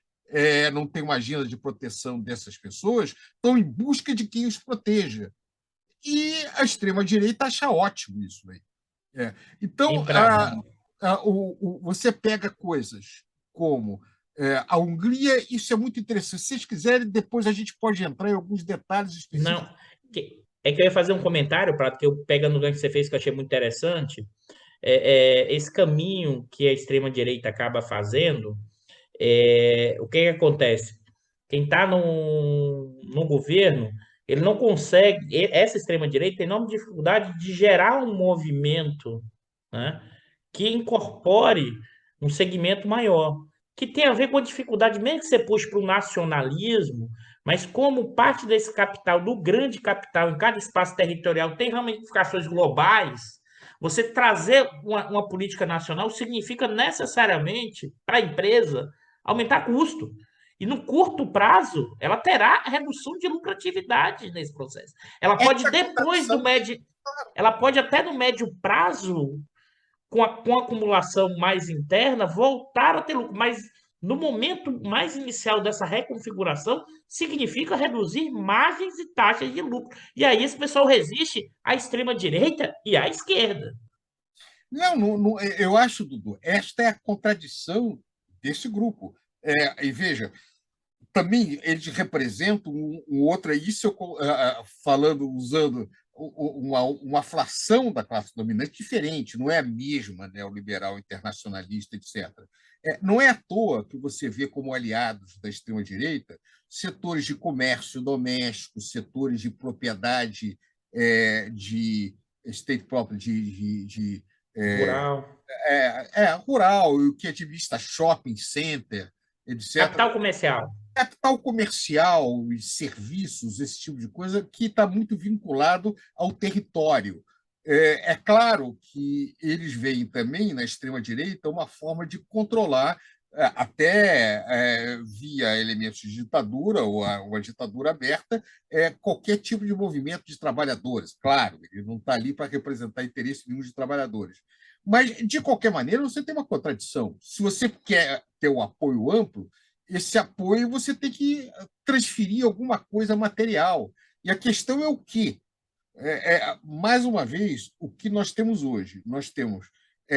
não tem uma agenda de proteção dessas pessoas, estão em busca de quem os proteja. E a extrema-direita acha ótimo isso aí. Então, você pega coisas como a Hungria, isso é muito interessante. Se vocês quiserem, depois a gente pode entrar em alguns detalhes específicos. Não, é que eu ia fazer um comentário, Prato, que eu pegando o gancho que você fez, que eu achei muito interessante. Esse caminho que a extrema-direita acaba fazendo, o que acontece? Quem está no governo, ele não consegue, essa extrema-direita tem enorme dificuldade de gerar um movimento, né, que incorpore um segmento maior, que tem a ver com a dificuldade, mesmo que você puxe para o nacionalismo, mas como parte desse capital, do grande capital, em cada espaço territorial, tem ramificações globais, você trazer uma política nacional significa necessariamente, para a empresa, aumentar custo. E no curto prazo, ela terá redução de lucratividade nesse processo. Ela pode depois do médio, ela pode até no médio prazo, com a acumulação mais interna, voltar a ter lucro. Mas no momento mais inicial dessa reconfiguração, significa reduzir margens e taxas de lucro. E aí esse pessoal resiste à extrema-direita e à esquerda. Não, eu acho, Dudu, esta é a contradição desse grupo. E veja, também eles representam um outro, isso eu falando, usando uma fração da classe dominante diferente, não é a mesma, neoliberal, internacionalista, etc. Não é à toa que você vê como aliados da extrema-direita setores de comércio doméstico, setores de propriedade de state property, Rural. rural, o que é de vista shopping center, etc. Capital comercial. Capital comercial e serviços, esse tipo de coisa, que está muito vinculado ao território. É claro que eles veem também, na extrema-direita, uma forma de controlar, até via elementos de ditadura ou uma ditadura aberta, qualquer tipo de movimento de trabalhadores. Claro, ele não está ali para representar interesse nenhum de trabalhadores. Mas, de qualquer maneira, você tem uma contradição. Se você quer ter um apoio amplo, esse apoio você tem que transferir alguma coisa material. E a questão é o quê? Mais uma vez, o que nós temos hoje? Nós temos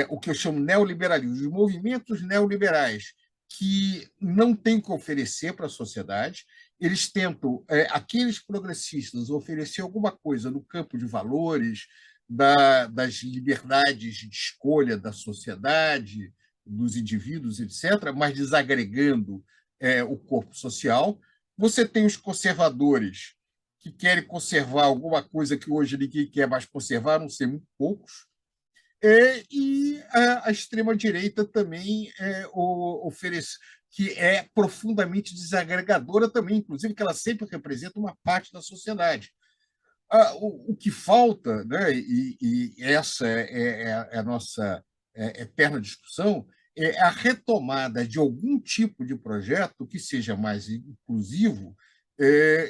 o que eu chamo neoliberalismo, os movimentos neoliberais que não têm o que oferecer para a sociedade. Eles tentam, aqueles progressistas, oferecer alguma coisa no campo de valores, das liberdades de escolha da sociedade, dos indivíduos, etc., mas desagregando o corpo social. Você tem os conservadores, que querem conservar alguma coisa que hoje ninguém quer mais conservar, não sei, muito poucos. E a extrema-direita também oferece, que é profundamente desagregadora também, inclusive que ela sempre representa uma parte da sociedade. O que falta, né, e essa é a nossa eterna discussão, é a retomada de algum tipo de projeto que seja mais inclusivo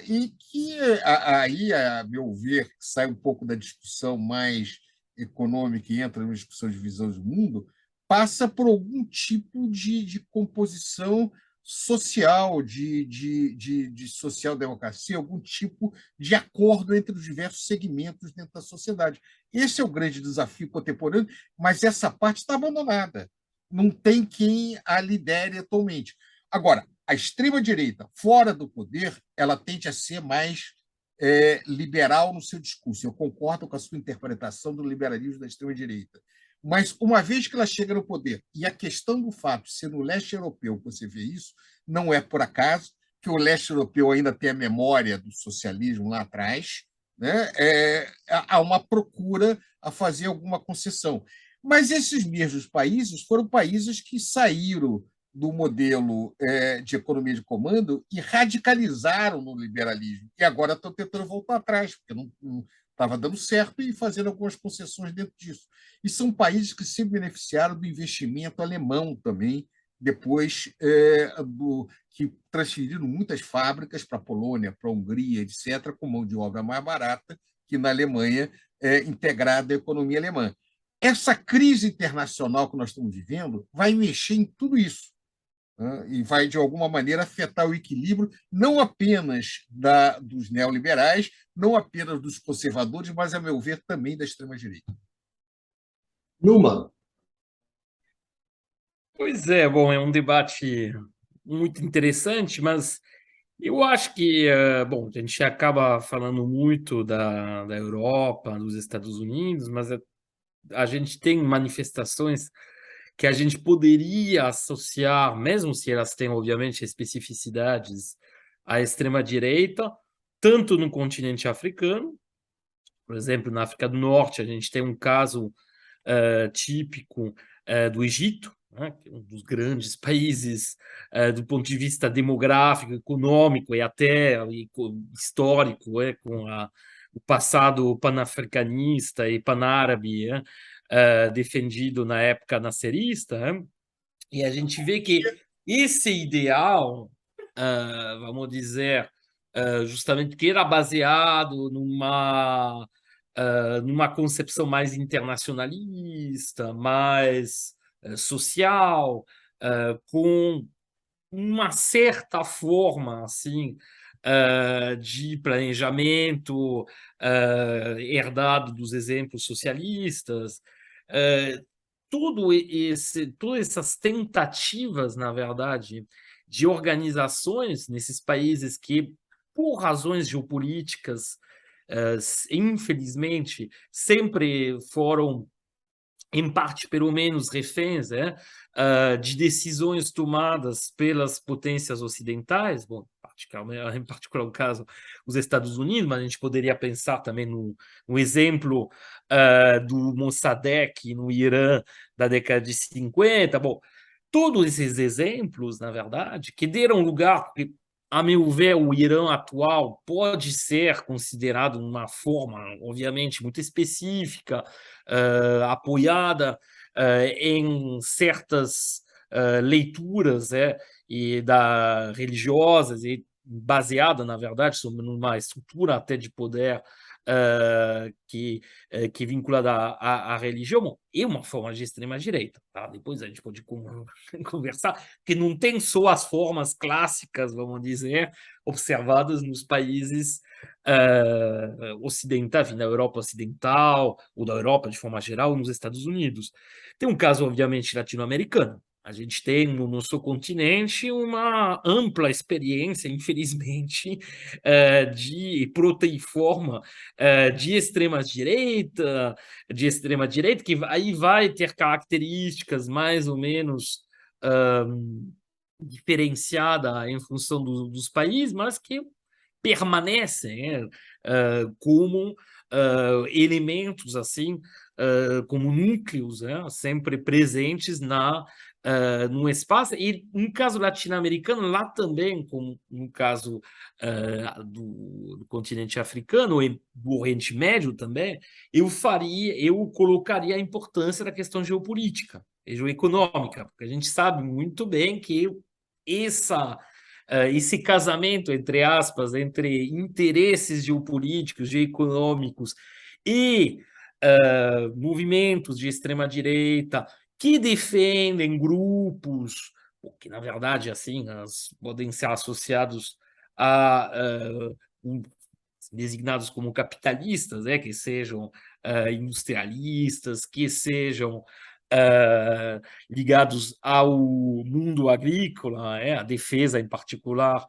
e que, aí, a meu ver, sai um pouco da discussão mais econômica e entra numa discussão de visão do mundo, passa por algum tipo de composição social, de social-democracia, algum tipo de acordo entre os diversos segmentos dentro da sociedade. Esse é o grande desafio contemporâneo, mas essa parte está abandonada. Não tem quem a lidere atualmente. Agora, a extrema-direita, fora do poder, ela tende a ser mais liberal no seu discurso. Eu concordo com a sua interpretação do liberalismo da extrema-direita. Mas, uma vez que ela chega no poder, e a questão do fato de ser no leste europeu que você vê isso, não é por acaso que o leste europeu ainda tem a memória do socialismo lá atrás, né? Há uma procura a fazer alguma concessão. Mas esses mesmos países foram países que saíram do modelo de economia de comando e radicalizaram no liberalismo. E agora estão tentando voltar atrás, porque não estava dando certo e fazendo algumas concessões dentro disso. E são países que se beneficiaram do investimento alemão também, depois que transferiram muitas fábricas para a Polônia, para a Hungria, etc., com mão de obra mais barata que na Alemanha, integrada à economia alemã. Essa crise internacional que nós estamos vivendo vai mexer em tudo isso, né? E vai, de alguma maneira, afetar o equilíbrio não apenas dos neoliberais, não apenas dos conservadores, mas, a meu ver, também da extrema-direita. Numa, Pois é, bom, é um debate muito interessante, mas eu acho que, bom, a gente acaba falando muito da Europa, dos Estados Unidos, mas a gente tem manifestações que a gente poderia associar, mesmo se elas têm, obviamente, especificidades, à extrema-direita, tanto no continente africano, por exemplo, na África do Norte, a gente tem um caso típico do Egito, né, que é um dos grandes países do ponto de vista demográfico, econômico e até histórico, com o passado panafricanista e panárabe defendido na época nascerista, né? E a gente vê que esse ideal, vamos dizer, justamente que era baseado numa concepção mais internacionalista, mais social, com uma certa forma assim de planejamento herdado dos exemplos socialistas, todas essas tentativas, na verdade, de organizações nesses países que, por razões geopolíticas, infelizmente, sempre foram, em parte, pelo menos, reféns de decisões tomadas pelas potências ocidentais, bom, em particular o caso os Estados Unidos, mas a gente poderia pensar também no exemplo do Mossadegh no Irã da década de 50. Bom, todos esses exemplos, na verdade, que deram lugar, porque, a meu ver, o Irã atual pode ser considerado uma forma, obviamente, muito específica, apoiada em certas leituras religiosas e baseada, na verdade, sobre uma estrutura até de poder que é vinculada à religião, bom, é uma forma de extrema-direita. Tá? Depois a gente pode conversar, que não tem só as formas clássicas, vamos dizer, observadas nos países ocidentais, na Europa Ocidental, ou da Europa de forma geral, nos Estados Unidos. Tem um caso, obviamente, latino-americano. A gente tem no nosso continente uma ampla experiência, infelizmente, de proteiforma de extrema-direita, que aí vai ter características mais ou menos diferenciadas em função dos países, mas que permanecem como elementos assim, como núcleos, sempre presentes no espaço. E no caso latino-americano, lá também, como no caso do continente africano e do Oriente Médio também, eu colocaria a importância da questão geopolítica e geoeconômica, porque a gente sabe muito bem que esse casamento, entre aspas, entre interesses geopolíticos, geoeconômicos e movimentos de extrema-direita que defendem grupos que, na verdade, assim, podem ser associados a designados como capitalistas, que sejam industrialistas, que sejam ligados ao mundo agrícola, a defesa, em particular,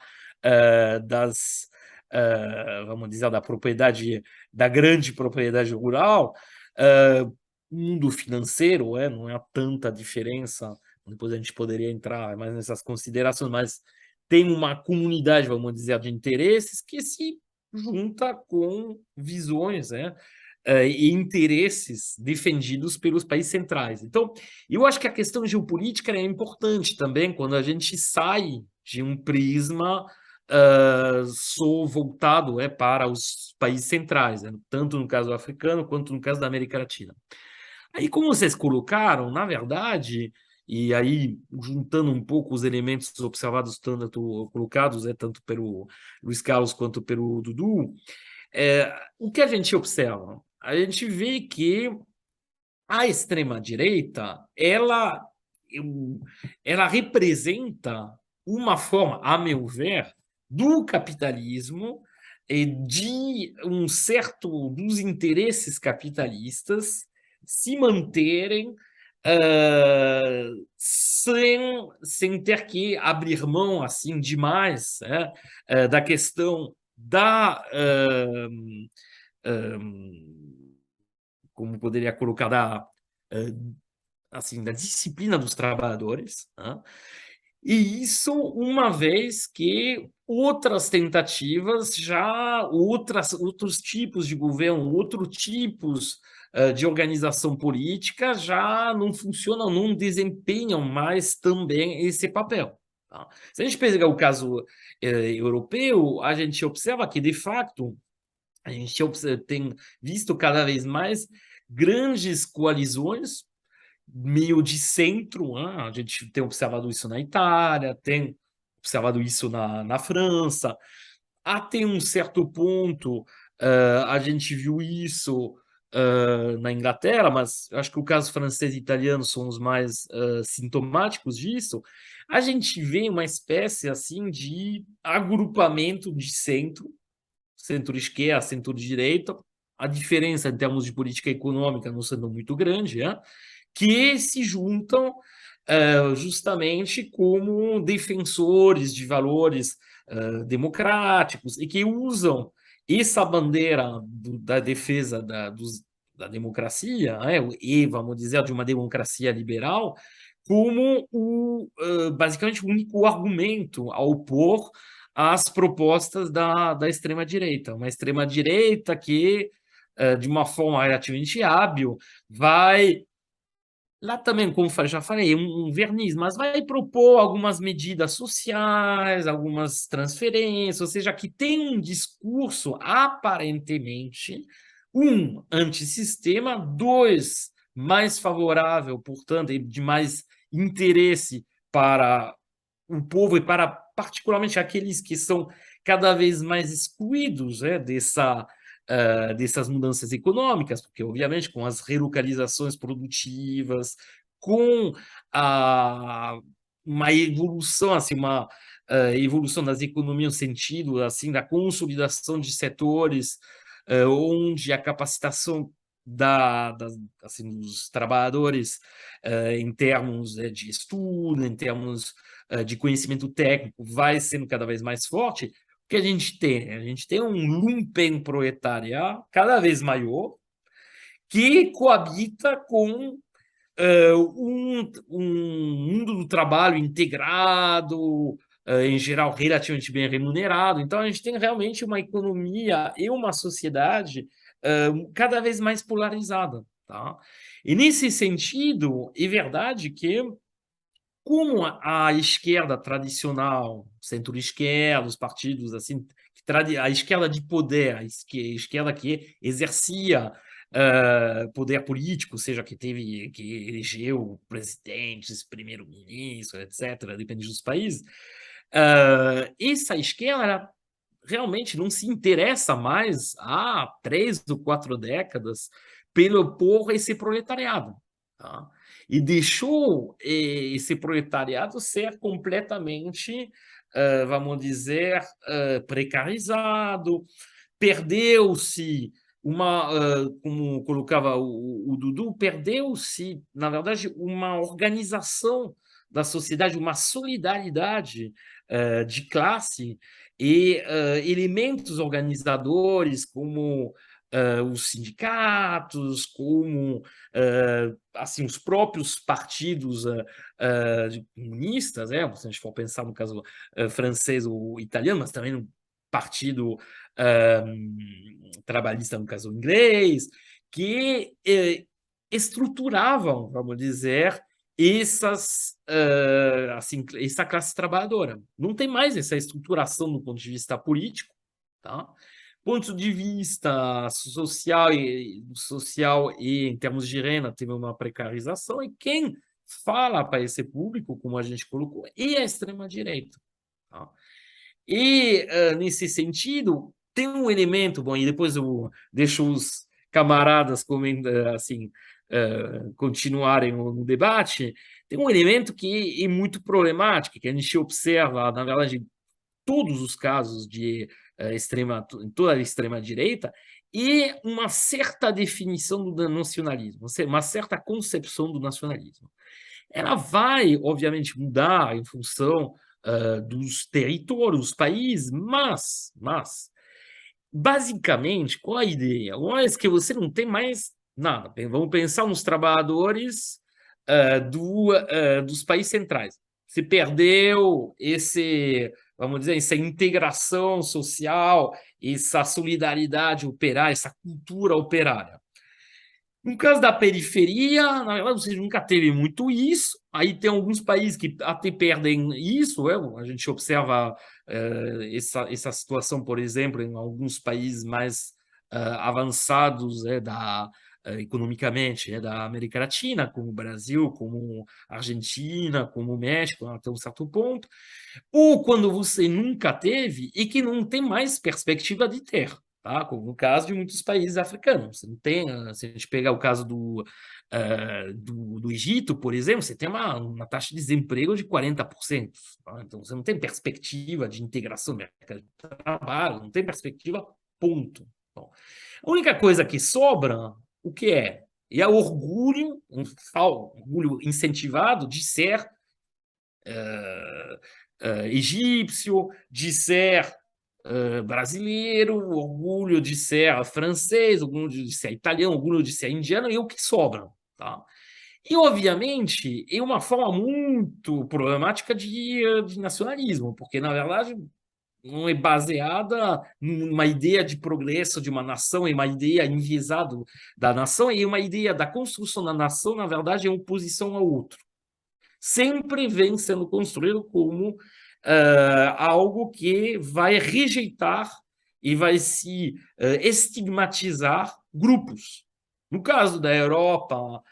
vamos dizer, da propriedade, da grande propriedade rural, mundo financeiro, não há tanta diferença, depois a gente poderia entrar mais nessas considerações, mas tem uma comunidade, vamos dizer, de interesses que se junta com visões, e interesses defendidos pelos países centrais. Então, eu acho que a questão geopolítica é importante também quando a gente sai de um prisma só voltado para os países centrais, tanto no caso africano quanto no caso da América Latina. Aí, como vocês colocaram, na verdade, e aí juntando um pouco os elementos observados, tanto colocados, tanto pelo Luiz Carlos quanto pelo Dudu, o que a gente observa? A gente vê que a extrema-direita, ela representa uma forma, a meu ver, do capitalismo e de dos interesses capitalistas se manterem sem ter que abrir mão assim demais da questão da como poderia colocar assim, da disciplina dos trabalhadores, e isso uma vez que outras tentativas outros tipos de governo, outros tipos de organização política já não funcionam, não desempenham mais também esse papel. Tá? Se a gente pegar o caso europeu, a gente observa que, de fato, a gente tem visto cada vez mais grandes coalizões meio de centro, a gente tem observado isso na Itália, tem observado isso na França, até um certo ponto a gente viu isso na Inglaterra, mas eu acho que o caso francês e italiano são os mais sintomáticos disso. A gente vê uma espécie assim de agrupamento de centro-esquerda, centro-direita, a diferença em termos de política econômica não sendo muito grande, que se juntam justamente como defensores de valores democráticos e que usam essa bandeira da defesa da democracia, e, vamos dizer, de uma democracia liberal, como basicamente o único argumento a opor às propostas da extrema-direita. Uma extrema-direita que, de uma forma relativamente hábil, vai lá também, como já falei, um verniz, mas vai propor algumas medidas sociais, algumas transferências, ou seja, que tem um discurso aparentemente, antissistema, mais favorável, portanto, e de mais interesse para o povo e para particularmente aqueles que são cada vez mais excluídos dessas mudanças econômicas, porque, obviamente, com as relocalizações produtivas, com uma evolução, assim, uma evolução das economias no sentido assim, da consolidação de setores onde a capacitação assim, dos trabalhadores em termos de estudo, em termos de conhecimento técnico, vai sendo cada vez mais forte, que a gente tem? A gente tem um lumpenproletariado cada vez maior que coabita com um mundo do trabalho integrado, em geral relativamente bem remunerado. Então, a gente tem realmente uma economia e uma sociedade cada vez mais polarizada. Tá? E, nesse sentido, é verdade que como a esquerda tradicional, centro-esquerda, os partidos assim, a esquerda de poder, a esquerda que exercia poder político, seja que elegeu presidentes, primeiro-ministro, etc., depende dos países, essa esquerda ela realmente não se interessa mais há 3 ou 4 décadas por esse proletariado. Tá? E deixou esse proletariado ser completamente, vamos dizer, precarizado, perdeu-se como colocava o Dudu, perdeu-se, na verdade, uma organização da sociedade, uma solidariedade de classe e elementos organizadores como os sindicatos, como assim, os próprios partidos comunistas, se a gente for pensar no caso francês ou italiano, mas também no partido trabalhista, no caso inglês, que estruturavam, vamos dizer, assim, essa classe trabalhadora. Não tem mais essa estruturação do ponto de vista político, tá? Ponto de vista social e em termos de renda teve uma precarização, e quem fala para esse público, como a gente colocou, é a extrema-direita. Tá? E, nesse sentido, tem um elemento, bom, e depois eu deixo os camaradas assim, continuarem no debate, tem um elemento que é muito problemático, que a gente observa, na verdade, em todos os casos de toda a extrema-direita, e uma certa definição do nacionalismo, uma certa concepção do nacionalismo. Ela vai, obviamente, mudar em função dos territórios, dos países, mas, basicamente, qual a ideia? Uma vez que você não tem mais nada, vamos pensar nos trabalhadores dos países centrais. Você perdeu vamos dizer, essa integração social, essa solidariedade operária, essa cultura operária. No caso da periferia, na verdade, você nunca teve muito isso. Aí tem alguns países que até perdem isso. A gente observa essa situação, por exemplo, em alguns países mais avançados economicamente, da América Latina, como o Brasil, como a Argentina, como o México, até um certo ponto. Ou quando você nunca teve e que não tem mais perspectiva de ter. Tá? Como no caso de muitos países africanos. Você não tem, se a gente pegar o caso do Egito, por exemplo, você tem uma taxa de desemprego de 40%. Tá? Então, você não tem perspectiva de integração no mercado de trabalho, não tem perspectiva, ponto. Bom, a única coisa que sobra, o que é? É o orgulho, orgulho incentivado de ser egípcio, de ser brasileiro, orgulho de ser francês, orgulho de ser italiano, orgulho de ser indiano, e o que sobra. Tá? E, obviamente, é uma forma muito problemática de nacionalismo, porque, na verdade, não é baseada numa ideia de progresso de uma nação, é uma ideia enviesada da nação, e uma ideia da construção da nação, na verdade, é em oposição ao outro. Sempre vem sendo construído como algo que vai rejeitar e vai se estigmatizar grupos. No caso da Europa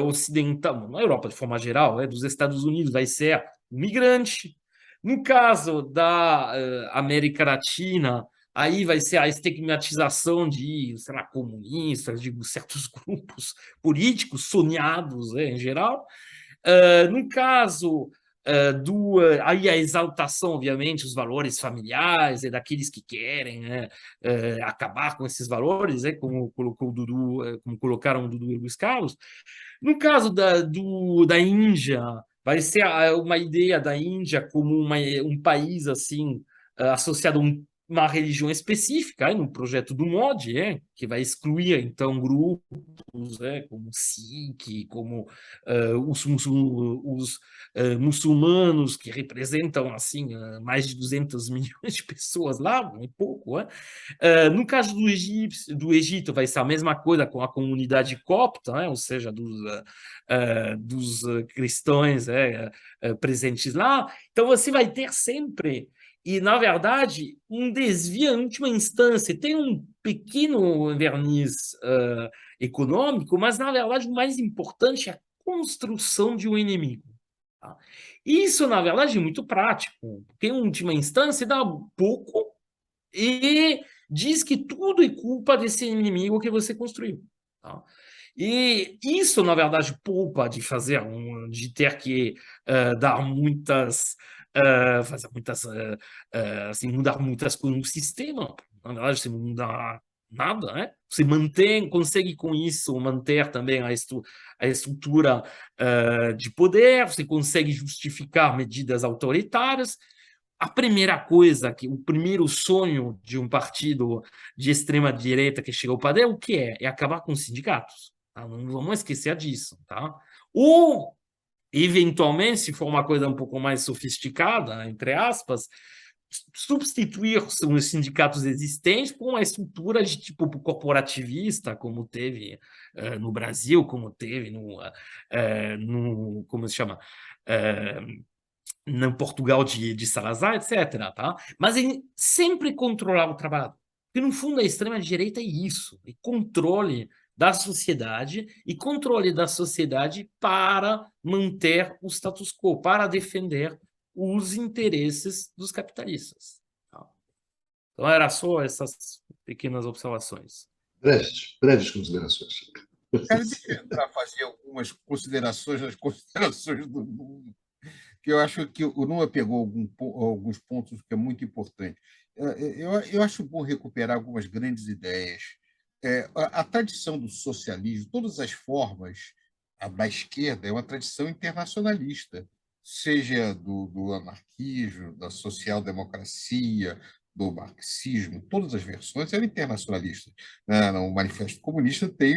ocidental, na Europa de forma geral, dos Estados Unidos, vai ser o migrante. No caso da América Latina, aí vai ser a estigmatização de, sei lá, comunistas, de certos grupos políticos sonhados, em geral. No caso aí a exaltação, obviamente, os valores familiares, daqueles que querem acabar com esses valores, como colocou o Dudu, como colocaram o Dudu e o Luiz Carlos. No caso da Índia, vai ser uma ideia da Índia como um país assim associado a uma religião específica, no projeto do Modi, que vai excluir, então, grupos como o Sikh, como os muçulmanos, que representam assim mais de 200 milhões de pessoas lá, não é pouco. No caso do Egito, vai ser a mesma coisa com a comunidade copta, ou seja, dos cristãos presentes lá. Então, você vai ter sempre, e, na verdade, um desvio em última instância. Tem um pequeno verniz econômico, mas, na verdade, o mais importante é a construção de um inimigo. Tá? Isso, na verdade, é muito prático, porque, em última instância, dá pouco e diz que tudo é culpa desse inimigo que você construiu. Tá? E isso, na verdade, poupa de de ter que dar muitas... fazer muitas, assim, mudar muitas coisas no sistema. Na verdade, você não muda nada, né? Você consegue com isso manter também a estrutura de poder, você consegue justificar medidas autoritárias. a primeira coisa, o primeiro sonho de um partido de extrema-direita que chega ao poder, o que é? É acabar com os sindicatos. Tá? Não vamos esquecer disso. Tá? Ou, eventualmente, se for uma coisa um pouco mais sofisticada, entre aspas, substituir os sindicatos existentes por uma estrutura de tipo corporativista, como teve no Brasil, como teve no como se chama? No Portugal de Salazar, etc. Tá? Mas ele sempre controlar o trabalho. Porque, no fundo, a extrema-direita é isso, é controle da sociedade e controle da sociedade para manter o status quo, para defender os interesses dos capitalistas. Tá? Então, era só essas pequenas observações. Breves considerações. Cara, deixa eu entrar fazer algumas considerações das considerações do Numa, que eu acho que o Numa pegou alguns pontos que é muito importante. Eu acho bom recuperar algumas grandes ideias. A tradição do socialismo, todas as formas da esquerda, é uma tradição internacionalista, seja do anarquismo, da social-democracia, do marxismo, todas as versões eram internacionalistas. O Manifesto Comunista tem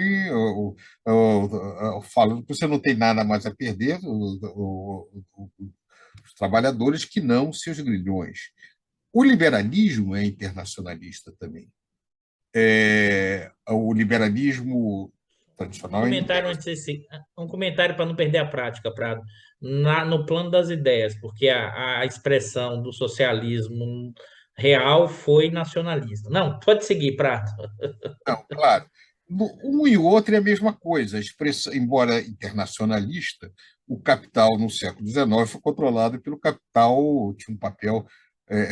falando que você não tem nada mais a perder, os trabalhadores, que não seus grilhões. O liberalismo é internacionalista também. O liberalismo tradicional um comentário para não perder a prática, Prado. No plano das ideias, porque a expressão do socialismo real foi nacionalista. Não, pode seguir, Prado. Não, claro. Um e o outro é a mesma coisa. A expressão, embora internacionalista, o capital no século XIX foi controlado pelo capital, tinha um papel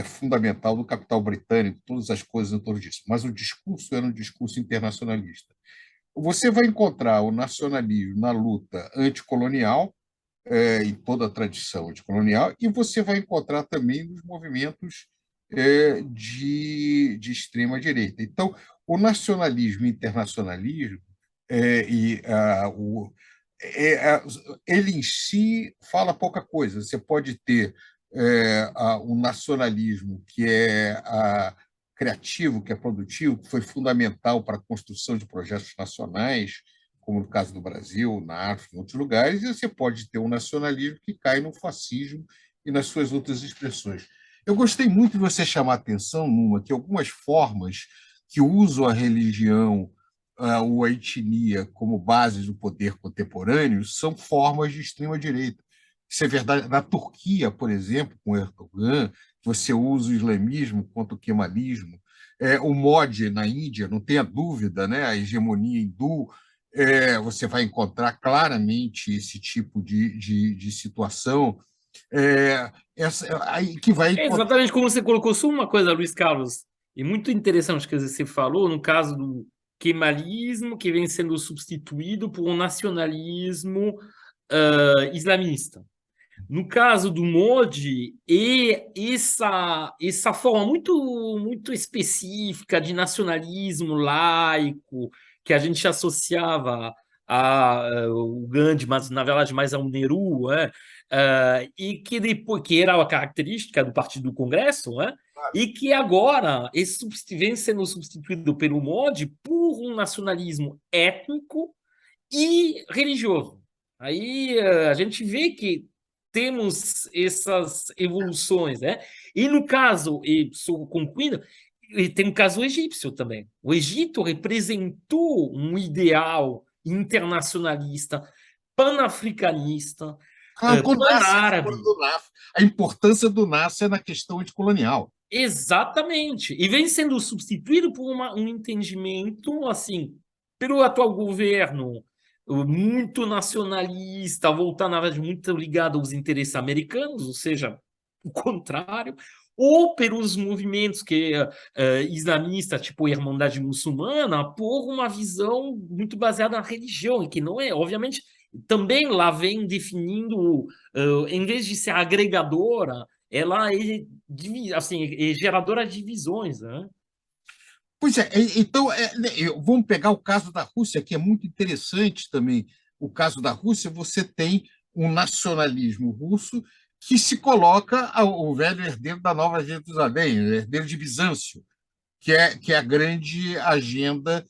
fundamental do capital britânico, todas as coisas em torno disso. Mas o discurso era um discurso internacionalista. Você vai encontrar o nacionalismo na luta anticolonial, em toda a tradição anticolonial, e você vai encontrar também nos movimentos de extrema-direita. Então, o nacionalismo e internacionalismo, ele em si fala pouca coisa. Você pode ter um nacionalismo que é criativo, que é produtivo, que foi fundamental para a construção de projetos nacionais, como no caso do Brasil, na África, em outros lugares, e você pode ter um nacionalismo que cai no fascismo e nas suas outras expressões. Eu gostei muito de você chamar a atenção, Numa, que algumas formas que usam a religião ou a etnia como base do poder contemporâneo são formas de extrema-direita. Isso é verdade na Turquia, por exemplo, com Erdogan, você usa o islamismo contra o kemalismo. O Modi, na Índia, não tenha dúvida, né? A hegemonia hindu, você vai encontrar claramente esse tipo de situação. Que vai exatamente como você colocou, só uma coisa, Luiz Carlos, e muito interessante que você falou, no caso do kemalismo, que vem sendo substituído por um nacionalismo islamista. No caso do Modi, essa forma muito específica de nacionalismo laico, que a gente associava ao Gandhi, mas na verdade mais ao Nehru, e que depois que era a característica do Partido do Congresso, e que agora vem sendo substituído pelo Modi por um nacionalismo étnico e religioso. Aí a gente vê que temos essas evoluções, né? E no caso, e só concluindo, tem o caso egípcio também. O Egito representou um ideal internacionalista, panafricanista, pan-árabe. A importância do Nasser na questão anticolonial. Exatamente. E vem sendo substituído por um entendimento, assim, pelo atual governo, muito nacionalista, voltar, na verdade, muito ligado aos interesses americanos, ou seja, o contrário, ou pelos movimentos islamistas, tipo a Irmandade Muçulmana, por uma visão muito baseada na religião, e que não é, obviamente, também lá vem definindo, em vez de ser agregadora, ela é, assim, é geradora de divisões, né? Pois é, então vamos pegar o caso da Rússia, que é muito interessante também. O caso da Rússia, você tem um nacionalismo russo que se coloca o velho herdeiro da Nova Jerusalém, o herdeiro de Bizâncio, que é a grande agenda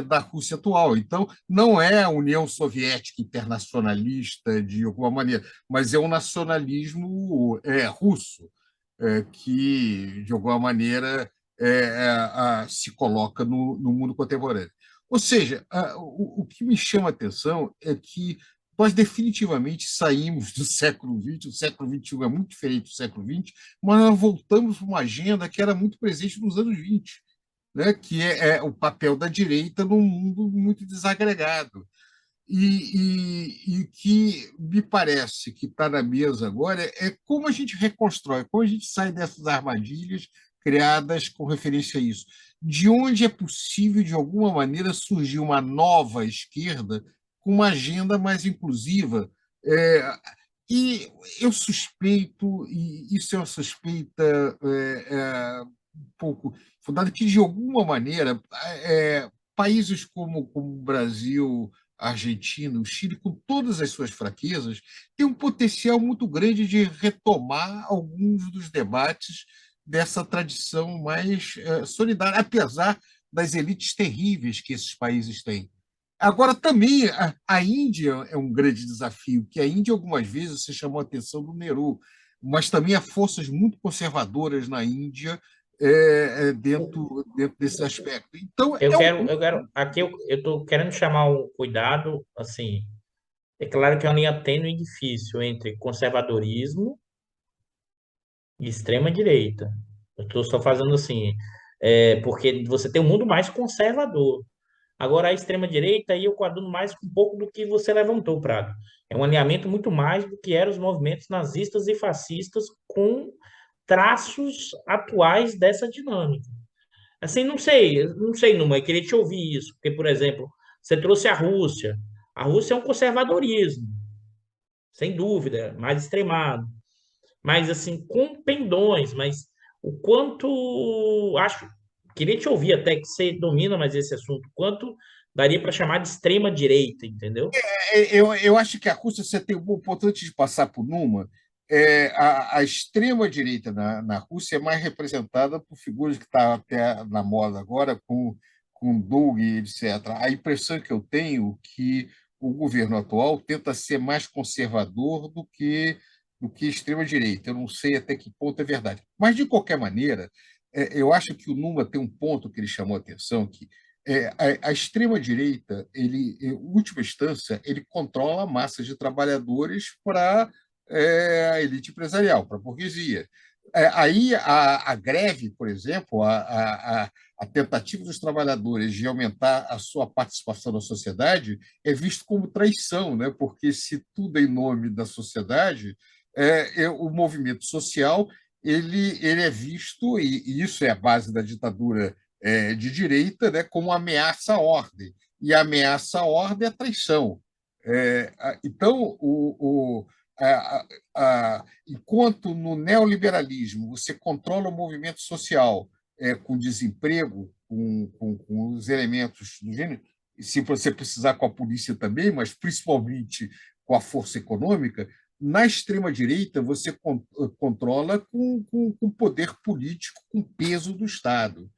da Rússia atual. Então, não é a União Soviética internacionalista, de alguma maneira, mas é um nacionalismo russo, que, de alguma maneira, se coloca no mundo contemporâneo. Ou seja, o que me chama a atenção é que nós definitivamente saímos do século XX, o século XXI é muito diferente do século XX, mas nós voltamos para uma agenda que era muito presente nos anos 20, né? Que é o papel da direita num mundo muito desagregado. E que me parece que está na mesa agora é como a gente reconstrói, como a gente sai dessas armadilhas criadas com referência a isso. De onde é possível, de alguma maneira, surgir uma nova esquerda com uma agenda mais inclusiva. E eu suspeito, e isso é uma suspeita um pouco fundada, que, de alguma maneira, países como o Brasil, a Argentina, o Chile, com todas as suas fraquezas, têm um potencial muito grande de retomar alguns dos debates dessa tradição mais solidária, apesar das elites terríveis que esses países têm. Agora, também, a Índia é um grande desafio, que a Índia, algumas vezes, você chamou a atenção do Nehru, mas também há forças muito conservadoras na Índia dentro desse aspecto. Então, Aqui eu estou querendo chamar o cuidado, assim, é claro que é uma linha tênue e difícil entre conservadorismo e extrema-direita. Eu estou só fazendo assim, porque você tem um mundo mais conservador. Agora, a extrema-direita, aí eu coaduno mais com um pouco do que você levantou, Prado. É um alinhamento muito mais do que eram os movimentos nazistas e fascistas com traços atuais dessa dinâmica. Assim, não sei, Numa, eu queria te ouvir isso, porque, por exemplo, você trouxe a Rússia. A Rússia é um conservadorismo, sem dúvida, mais extremado, mas assim, com pendões, mas o quanto queria te ouvir até que você domina mais esse assunto, quanto daria para chamar de extrema direita, entendeu? eu acho que a Rússia, você tem um ponto antes de passar por Numa, a extrema-direita na Rússia é mais representada por figuras que estão até na moda agora, com Dugin, etc. A impressão que eu tenho é que o governo atual tenta ser mais conservador do que extrema-direita. Eu não sei até que ponto é verdade. Mas, de qualquer maneira, eu acho que o Numa tem um ponto que ele chamou a atenção, que a extrema-direita, em última instância, ele controla a massa de trabalhadores para a elite empresarial, para a burguesia. Aí a greve, por exemplo, a tentativa dos trabalhadores de aumentar a sua participação na sociedade é visto como traição, né? Porque se tudo é em nome da sociedade, o movimento social ele é visto, e isso é a base da ditadura de direita, né, como ameaça à ordem. E a ameaça à ordem é traição. Então, enquanto no neoliberalismo você controla o movimento social com desemprego, com os elementos do gênero, e se você precisar com a polícia também, mas principalmente com a força econômica, na extrema-direita você controla com poder político, com peso do Estado.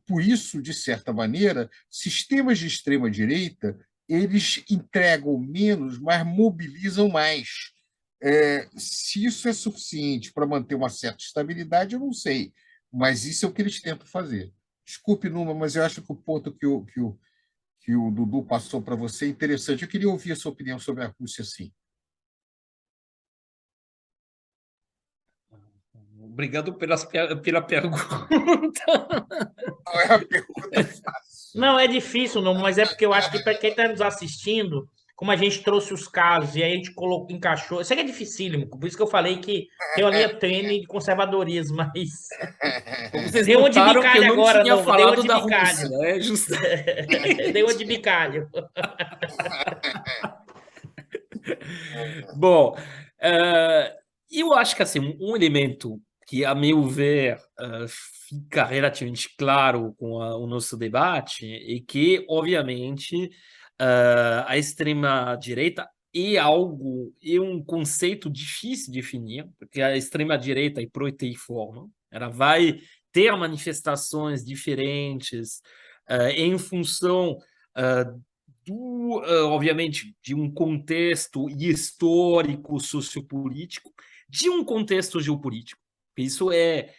Por isso, de certa maneira, sistemas de extrema-direita eles entregam menos, mas mobilizam mais. Se isso é suficiente para manter uma certa estabilidade, eu não sei, mas isso é o que eles tentam fazer. Desculpe, Numa, mas eu acho que o ponto que o Dudu passou para você é interessante. Eu queria ouvir a sua opinião sobre a Rússia, sim. Obrigado pela pergunta. Não é uma pergunta fácil. Não, é difícil, não, mas é porque eu acho que para quem está nos assistindo, como a gente trouxe os casos e aí a gente colocou, encaixou. Isso aqui é dificílimo, por isso que eu falei que tem uma linha tênue de conservadorismo, mas. Vocês Deu uma de notaram que eu bicalho não agora, tinha Numa. Deu uma falado de da bicalho. Rússia, né? Justamente. Deu uma de bicalho. Bom, eu acho que assim, um elemento que, a meu ver, fica relativamente claro com o nosso debate é que, obviamente, a extrema-direita é um conceito difícil de definir, porque a extrema-direita é proteiforme, ela vai ter manifestações diferentes em função obviamente, de um contexto histórico, sociopolítico, de um contexto geopolítico. Isso é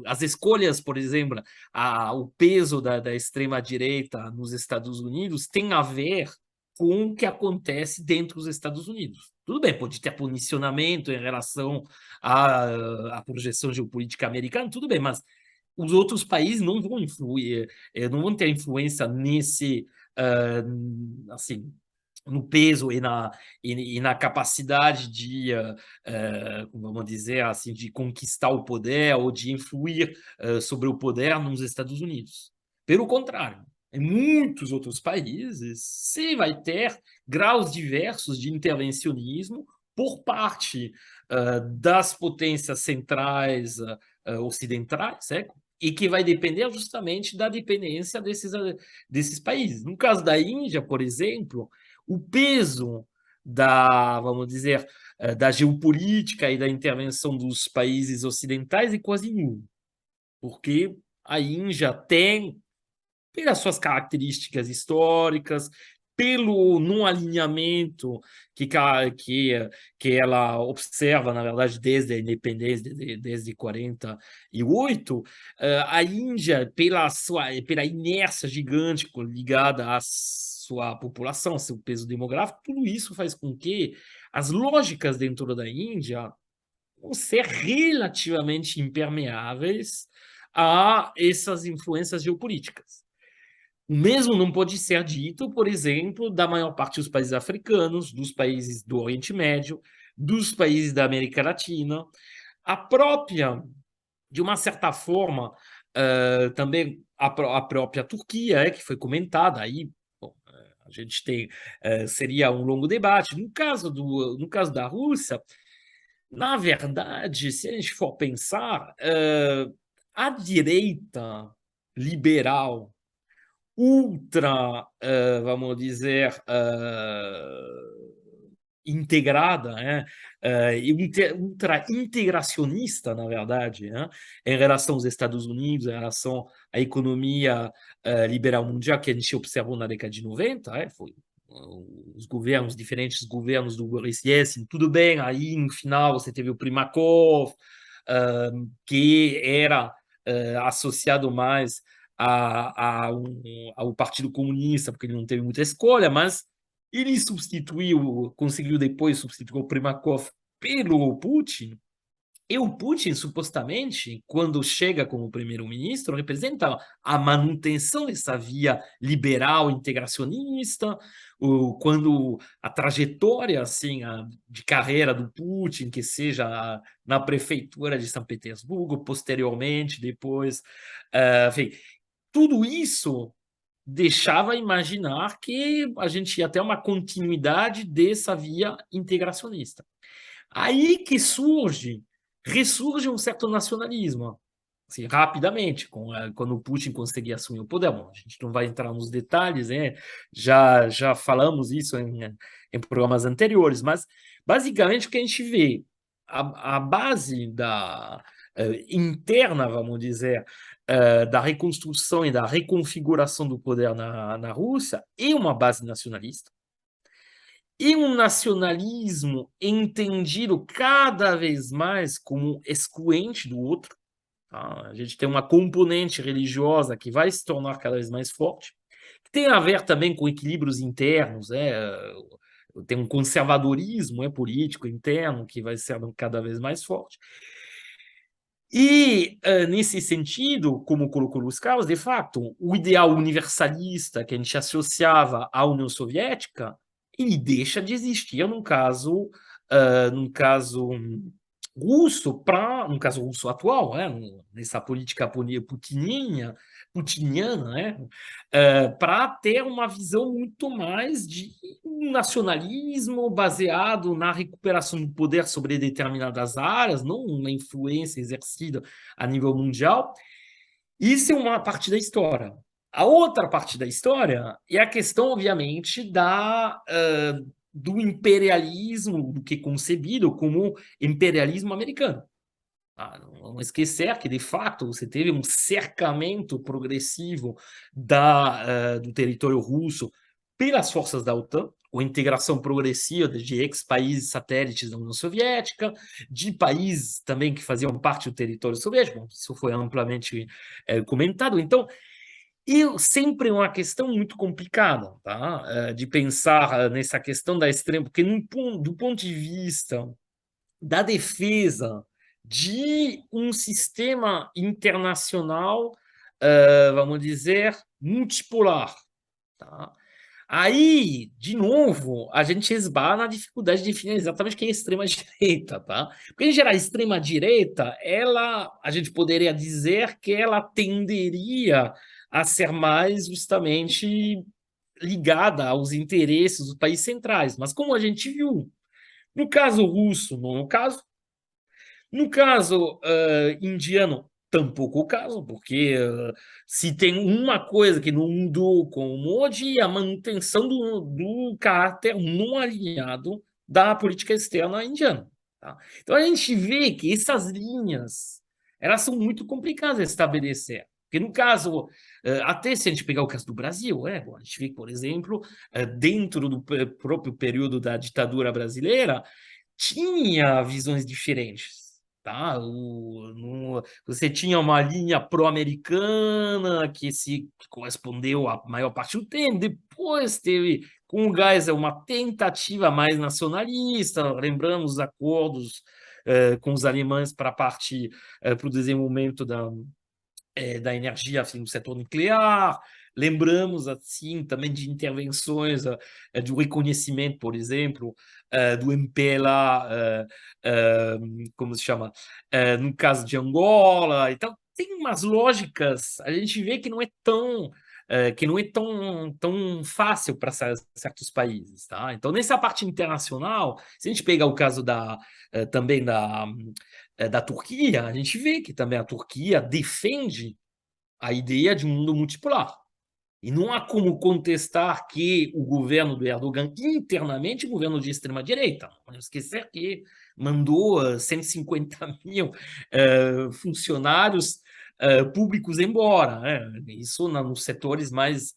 as escolhas, por exemplo, o peso da extrema-direita nos Estados Unidos tem a ver com o que acontece dentro dos Estados Unidos. Tudo bem, pode ter posicionamento em relação à projeção geopolítica americana, tudo bem, mas os outros países não vão influir, não vão ter influência nesse, assim, no peso e na capacidade de, vamos dizer assim, de conquistar o poder ou de influir sobre o poder nos Estados Unidos. Pelo contrário, em muitos outros países, você vai ter graus diversos de intervencionismo por parte das potências centrais ocidentais, e que vai depender justamente da dependência desses países. No caso da Índia, por exemplo, o peso vamos dizer, da geopolítica e da intervenção dos países ocidentais é quase nulo, porque a Índia tem, pelas suas características históricas, pelo não alinhamento que ela observa, na verdade, desde a independência, desde 48, a Índia, pela inércia gigante ligada à sua população, seu peso demográfico, tudo isso faz com que as lógicas dentro da Índia vão ser relativamente impermeáveis a essas influências geopolíticas. O mesmo não pode ser dito, por exemplo, da maior parte dos países africanos, dos países do Oriente Médio, dos países da América Latina. A própria, de uma certa forma, também a própria Turquia, que foi comentada aí, bom, a gente tem, seria um longo debate. No caso da Rússia, na verdade, se a gente for pensar, a direita liberal ultra, vamos dizer, integrada, e ultra integracionista, na verdade, em relação aos Estados Unidos, em relação à economia liberal mundial que a gente observou na década de 90, foi os governos, diferentes governos do Boris Yeltsin, tudo bem, aí no final você teve o Primakov, que era associado mais ao Partido Comunista, porque ele não teve muita escolha, mas ele conseguiu depois substituir o Primakov pelo Putin, e o Putin, supostamente, quando chega como primeiro-ministro, representa a manutenção dessa via liberal integracionista, quando a trajetória assim, de carreira do Putin, que seja na prefeitura de São Petersburgo, posteriormente, depois, enfim, tudo isso deixava imaginar que a gente ia ter uma continuidade dessa via integracionista. Aí que ressurge um certo nacionalismo, assim, rapidamente, quando o Putin conseguir assumir o poder. Bom, a gente não vai entrar nos detalhes, já falamos isso em programas anteriores, mas basicamente o que a gente vê, a base interna, vamos dizer, da reconstrução e da reconfiguração do poder na Rússia é uma base nacionalista, e um nacionalismo entendido cada vez mais como excluente do outro. Tá? A gente tem uma componente religiosa que vai se tornar cada vez mais forte, que tem a ver também com equilíbrios internos, tem um conservadorismo político interno que vai ser cada vez mais forte. E, nesse sentido, como colocou Luiz Carlos, de fato, o ideal universalista que a gente associava à União Soviética, ele deixa de existir num caso no caso russo atual, nessa política putiniana, para ter uma visão muito mais de um nacionalismo baseado na recuperação do poder sobre determinadas áreas, não uma influência exercida a nível mundial. Isso é uma parte da história. A outra parte da história é a questão, obviamente, do imperialismo, do que é concebido como imperialismo americano. Não vamos esquecer que, de fato, você teve um cercamento progressivo do território russo pelas forças da OTAN, com integração progressiva de ex-países satélites da União Soviética, de países também que faziam parte do território soviético. Bom, isso foi amplamente comentado. Então, sempre uma questão muito complicada, tá? De pensar nessa questão da extrema, porque do ponto de vista da defesa de um sistema internacional, vamos dizer, multipolar, tá? Aí, de novo, a gente esbarra na dificuldade de definir exatamente o que é extrema-direita, tá? Porque, em geral, a extrema-direita, a gente poderia dizer que ela tenderia a ser mais justamente ligada aos interesses dos países centrais. Mas como a gente viu, no caso russo, no caso indiano, tampouco o caso, porque se tem uma coisa que não mudou com o Modi, é a manutenção do caráter não alinhado da política externa indiana. Tá? Então a gente vê que essas linhas elas são muito complicadas de estabelecer. Porque no caso, até se a gente pegar o caso do Brasil, bom, a gente vê, por exemplo, dentro do próprio período da ditadura brasileira, tinha visões diferentes. Tá? Você tinha uma linha pró-americana que se correspondeu à maior parte do tempo, depois teve, com o Geisel, uma tentativa mais nacionalista, lembramos os acordos com os alemães para partir para o desenvolvimento da energia assim, no setor nuclear. Lembramos, assim, também de intervenções do reconhecimento, por exemplo, do MPLA, como se chama, no caso de Angola. Então, tem umas lógicas, a gente vê que não é tão fácil para certos países, tá? Então, nessa parte internacional, se a gente pegar o caso também da Turquia, a gente vê que também a Turquia defende a ideia de um mundo multipolar. E não há como contestar que o governo do Erdogan, internamente, é um governo de extrema-direita. Não esquecer que mandou 150 mil funcionários públicos embora. Isso nos setores mais,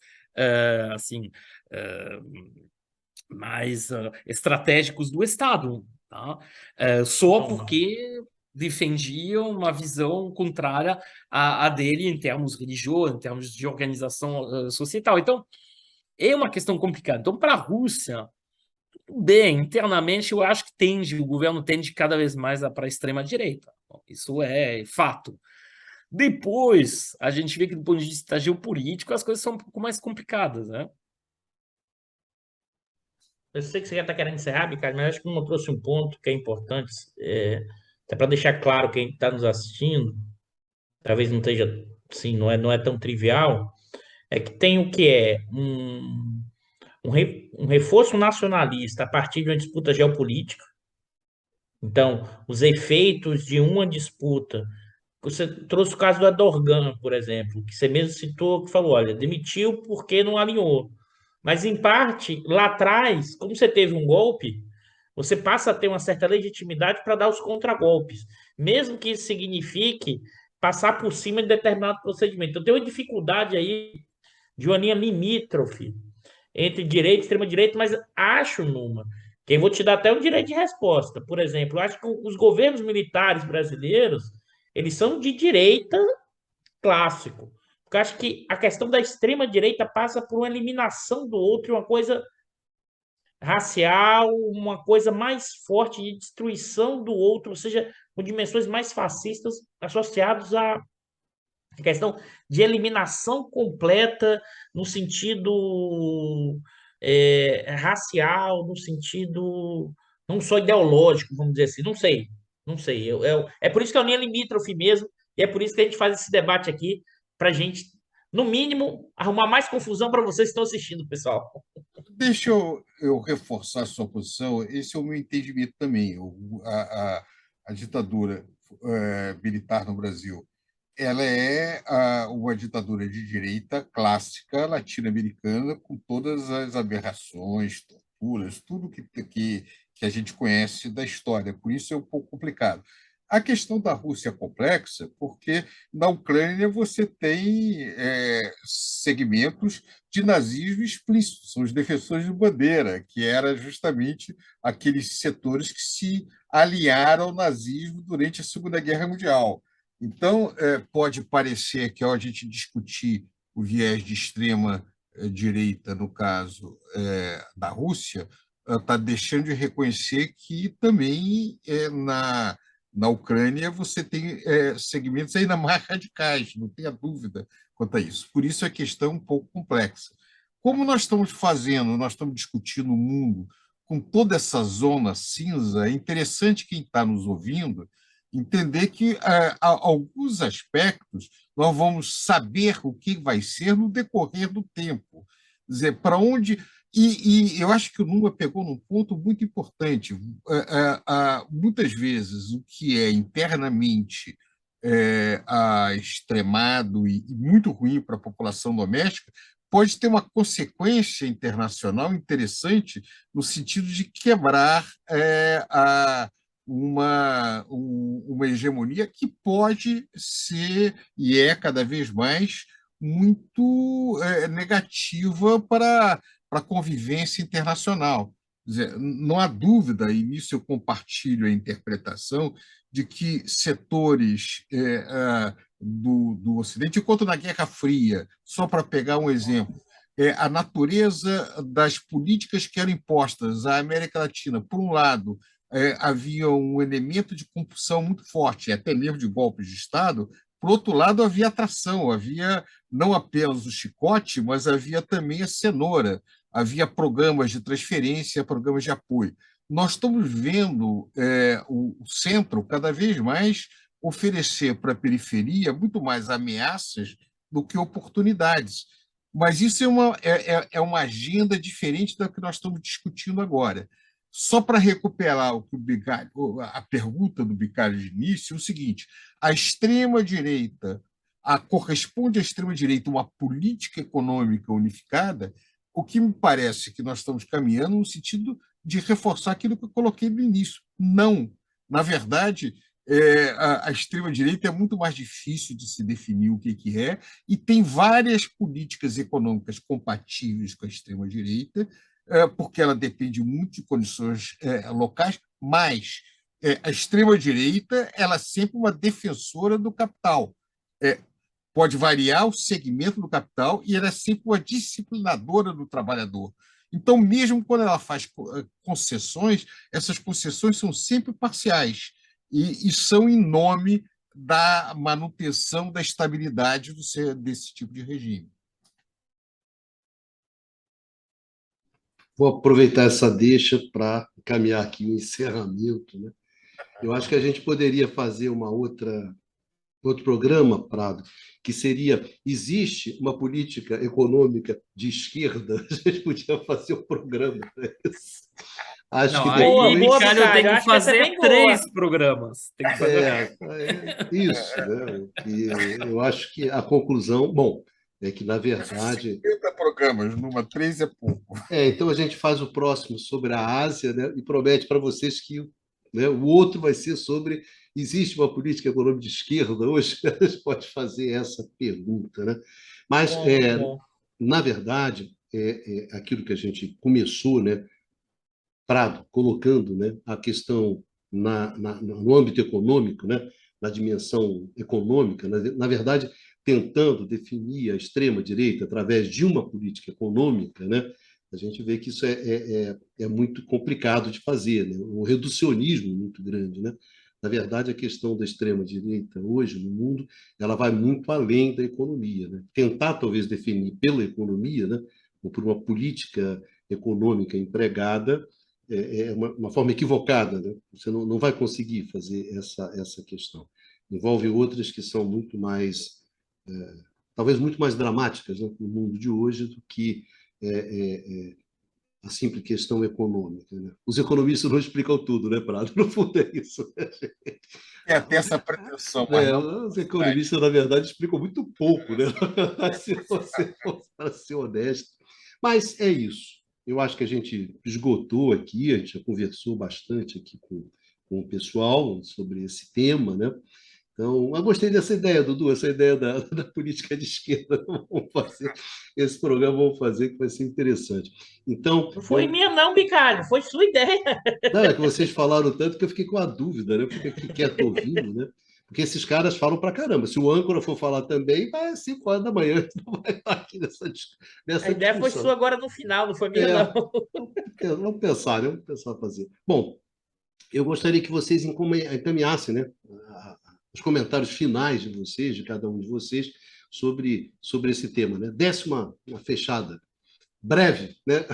assim, mais estratégicos do Estado. Tá? Só porque defendiam uma visão contrária à dele em termos religiosos, em termos de organização societal. Então, é uma questão complicada. Então, para a Rússia, bem, internamente, eu acho que o governo tende cada vez mais para a extrema-direita. Isso é fato. Depois, a gente vê que, do ponto de vista geopolítico, as coisas são um pouco mais complicadas, né? Eu sei que você já está querendo encerrar, Ricardo, mas acho que eu trouxe um ponto que é importante, até para deixar claro quem está nos assistindo, talvez não esteja, sim, não é tão trivial, é que tem o que é um reforço nacionalista a partir de uma disputa geopolítica. Então, os efeitos de uma disputa. Você trouxe o caso do Erdogan, por exemplo, que você mesmo citou, que falou, olha, demitiu porque não alinhou. Mas, em parte, lá atrás, como você teve um golpe, você passa a ter uma certa legitimidade para dar os contragolpes, mesmo que isso signifique passar por cima de determinado procedimento. Então, tem uma dificuldade aí de uma linha limítrofe entre direita e extrema-direita, mas acho, Numa, que eu vou te dar até um direito de resposta. Por exemplo, eu acho que os governos militares brasileiros, eles são de direita clássico. Porque eu acho que a questão da extrema-direita passa por uma eliminação do outro, uma coisa racial, uma coisa mais forte de destruição do outro, ou seja, com dimensões mais fascistas associadas à questão de eliminação completa no sentido racial, no sentido não só ideológico, vamos dizer assim, não sei. É por isso que é a linha limítrofe mesmo, e é por isso que a gente faz esse debate aqui, para a gente, no mínimo, arrumar mais confusão para vocês que estão assistindo, pessoal. Deixa eu reforçar a sua posição. Esse é o meu entendimento também. A ditadura militar no Brasil, ela é uma ditadura de direita clássica latino-americana com todas as aberrações. culturas, tudo que a gente conhece da história. Por isso é um pouco complicado. A questão da Rússia é complexa, porque na Ucrânia você tem segmentos de nazismo explícitos, são os defensores de bandeira, que era justamente aqueles setores que se aliaram ao nazismo durante a Segunda Guerra Mundial. Então, pode parecer que, ao a gente discutir o viés de extrema direita, no caso da Rússia, está deixando de reconhecer que também na Ucrânia você tem segmentos ainda mais radicais, não tenha dúvida quanto a isso. Por isso a questão é um pouco complexa. Como nós estamos fazendo, nós estamos discutindo o mundo com toda essa zona cinza, é interessante quem está nos ouvindo entender que alguns aspectos nós vamos saber o que vai ser no decorrer do tempo. Quer dizer, para onde... E eu acho que o Numa pegou num ponto muito importante. Muitas vezes, o que é internamente extremado e muito ruim para a população doméstica pode ter uma consequência internacional interessante no sentido de quebrar uma hegemonia que pode ser, e é cada vez mais, muito negativa para a convivência internacional. Quer dizer, não há dúvida, e nisso eu compartilho a interpretação, de que setores do Ocidente, enquanto na Guerra Fria, só para pegar um exemplo, a natureza das políticas que eram impostas à América Latina, por um lado, havia um elemento de compulsão muito forte, até mesmo de golpes de Estado. Por outro lado, havia atração, havia não apenas o chicote, mas havia também a cenoura, havia programas de transferência, programas de apoio. Nós estamos vendo o centro cada vez mais oferecer para a periferia muito mais ameaças do que oportunidades. Mas isso é uma agenda diferente da que nós estamos discutindo agora. Só para recuperar a pergunta do Bicalho de início, é o seguinte: a extrema-direita corresponde à extrema-direita uma política econômica unificada. O que me parece que nós estamos caminhando no sentido de reforçar aquilo que eu coloquei no início. Não. Na verdade, a extrema-direita é muito mais difícil de se definir o que é, e tem várias políticas econômicas compatíveis com a extrema-direita, porque ela depende muito de condições locais, mas a extrema-direita ela é sempre uma defensora do capital. Pode variar o segmento do capital e ela é sempre uma disciplinadora do trabalhador. Então, mesmo quando ela faz concessões, essas concessões são sempre parciais e são em nome da manutenção da estabilidade desse tipo de regime. Vou aproveitar essa deixa para caminhar aqui o encerramento, né? Eu acho que a gente poderia fazer outro programa, Prado, que seria: existe uma política econômica de esquerda? A gente podia fazer um programa para isso. Acho Não, que aí Boa, depois... boa, Bicalho tem Bicalho. que Acho que essa é fazer bem boa. 3 programas. Tem que fazer... Isso, né? E eu acho que a conclusão, bom, é que, na verdade... 50 programas, numa 3 é pouco. Então a gente faz o próximo sobre a Ásia, né? E promete para vocês que, né, o outro vai ser sobre: existe uma política econômica de esquerda hoje? A gente pode fazer essa pergunta, né? Mas, Bom. na verdade, aquilo que a gente começou, né, Prado, colocando, né, a questão no âmbito econômico, né, na dimensão econômica, na verdade, tentando definir a extrema-direita através de uma política econômica, né, a gente vê que isso é muito complicado de fazer, né? Um reducionismo muito grande, né? Na verdade, a questão da extrema-direita hoje no mundo, ela vai muito além da economia, né? Tentar, talvez, definir pela economia, né, ou por uma política econômica empregada, é uma forma equivocada, né? Você não vai conseguir fazer essa questão. Envolve outras que são muito mais, talvez muito mais dramáticas, né, no mundo de hoje do que a simples questão econômica, né? Os economistas não explicam tudo, né, Prado? No fundo é isso. Tem até essa pretensão, mas não... Os economistas, na verdade, explicam muito pouco, né? Se você for para ser honesto. Mas é isso. eu acho que a gente esgotou aqui, a gente já conversou bastante aqui com o pessoal sobre esse tema, né? Então, eu gostei dessa ideia, Dudu, essa ideia da política de esquerda. Vamos fazer esse programa, vamos fazer, que vai ser interessante. Então, Não foi minha, não, Bicalho, foi sua ideia. não, é que vocês falaram tanto que eu fiquei com a dúvida, né? Eu fico aqui quieto ouvindo, né? Porque esses caras falam pra caramba. Se o âncora for falar também, vai às 5 horas da manhã, não vai estar aqui A nessa ideia foi discussão. sua agora no final, não foi minha, É, não. vamos pensar, né? Vamos pensar fazer. Bom, eu gostaria que vocês encaminhassem, né, os comentários finais de vocês, de cada um de vocês, sobre esse tema, né? Desse uma fechada breve, né?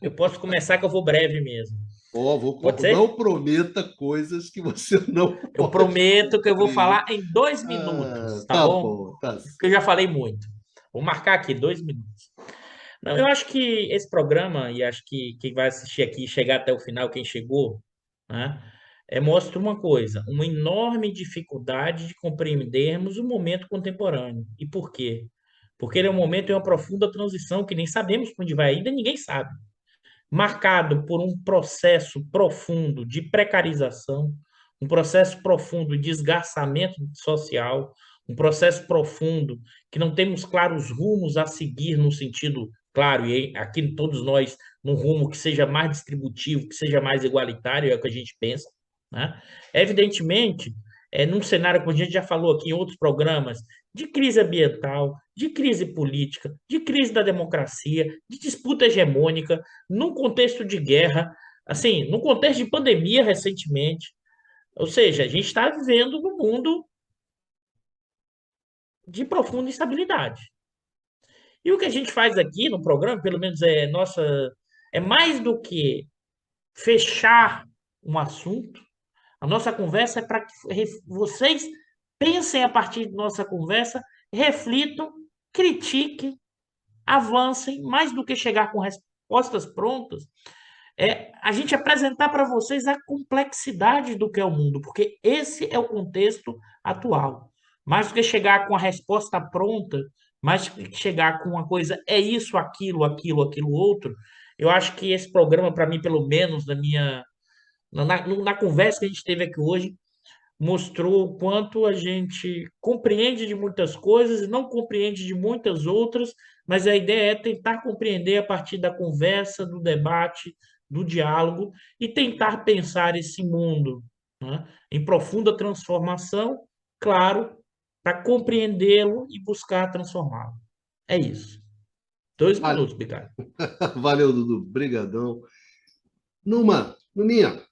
Eu posso começar que eu vou breve mesmo. Pode Não ser? prometa coisas que você não Eu pode prometo que eu vou cumprir. falar em 2 minutos, tá Tá bom? bom, tá. Porque eu já falei muito. Vou marcar aqui 2 minutos. Não, eu acho que esse programa, e acho que quem vai assistir aqui e chegar até o final, quem chegou, né, mostra uma coisa, uma enorme dificuldade de compreendermos o momento contemporâneo. E por quê? Porque ele é um momento de uma profunda transição que nem sabemos para onde vai ainda, ninguém sabe. Marcado por um processo profundo de precarização, um processo profundo de esgarçamento social, um processo profundo que não temos claros rumos a seguir no sentido claro, e aqui todos nós, num rumo que seja mais distributivo, que seja mais igualitário, é o que a gente pensa, né? Evidentemente, num cenário, como a gente já falou aqui em outros programas, de crise ambiental, de crise política, de crise da democracia, de disputa hegemônica, num contexto de guerra, assim, num contexto de pandemia recentemente. Ou seja, a gente está vivendo num mundo de profunda instabilidade. E o que a gente faz aqui no programa, pelo menos é mais do que fechar um assunto. A nossa conversa é para que vocês pensem a partir de nossa conversa, reflitam, critiquem, avancem, mais do que chegar com respostas prontas, a gente apresentar para vocês a complexidade do que é o mundo, porque esse é o contexto atual. Mais do que chegar com a resposta pronta, mais do que chegar com uma coisa, é isso, aquilo outro, eu acho que esse programa, para mim, pelo menos, na conversa que a gente teve aqui hoje, mostrou o quanto a gente compreende de muitas coisas e não compreende de muitas outras, mas a ideia é tentar compreender a partir da conversa, do debate, do diálogo e tentar pensar esse mundo, né, em profunda transformação, claro, para compreendê-lo e buscar transformá-lo. É isso. 2 minutos, Bicalho. Valeu, Dudu. Brigadão. Numinha.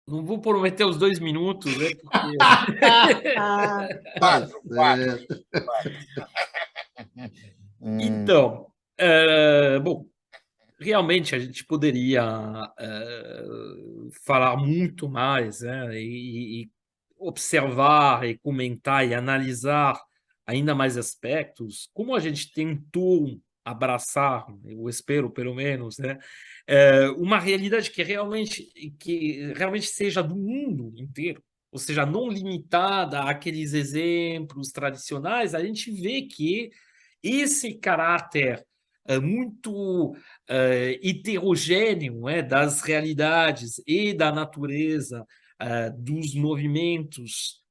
Não vou prometer os 2 minutos, né? Porque... Quatro. Então, bom, realmente a gente poderia falar muito mais, né? E observar e comentar e analisar ainda mais aspectos, como a gente tentou abraçar, eu espero pelo menos, né? Uma realidade que realmente seja do mundo inteiro, ou seja, não limitada àqueles exemplos tradicionais. A gente vê que esse caráter muito heterogêneo, das realidades e da natureza dos movimentos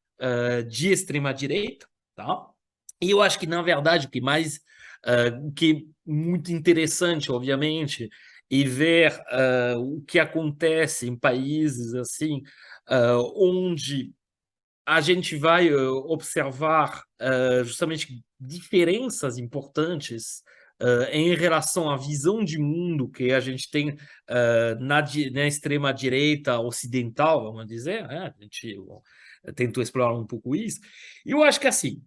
de extrema-direita, tá? E eu acho que, na verdade, o que é muito interessante, obviamente, e ver o que acontece em países assim, onde a gente vai observar justamente diferenças importantes em relação à visão de mundo que a gente tem na extrema-direita ocidental, vamos dizer, né? A gente tentou explorar um pouco isso. E eu acho que, assim,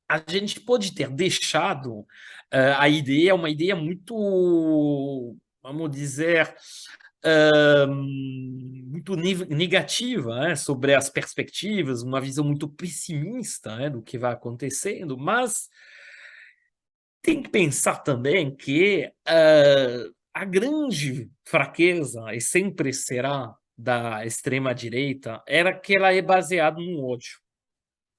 a gente pode ter deixado uma ideia muito, vamos dizer, muito negativa, né, sobre as perspectivas, uma visão muito pessimista, né, do que vai acontecendo, mas tem que pensar também que a grande fraqueza, e sempre será, da extrema-direita era que ela é baseada no ódio.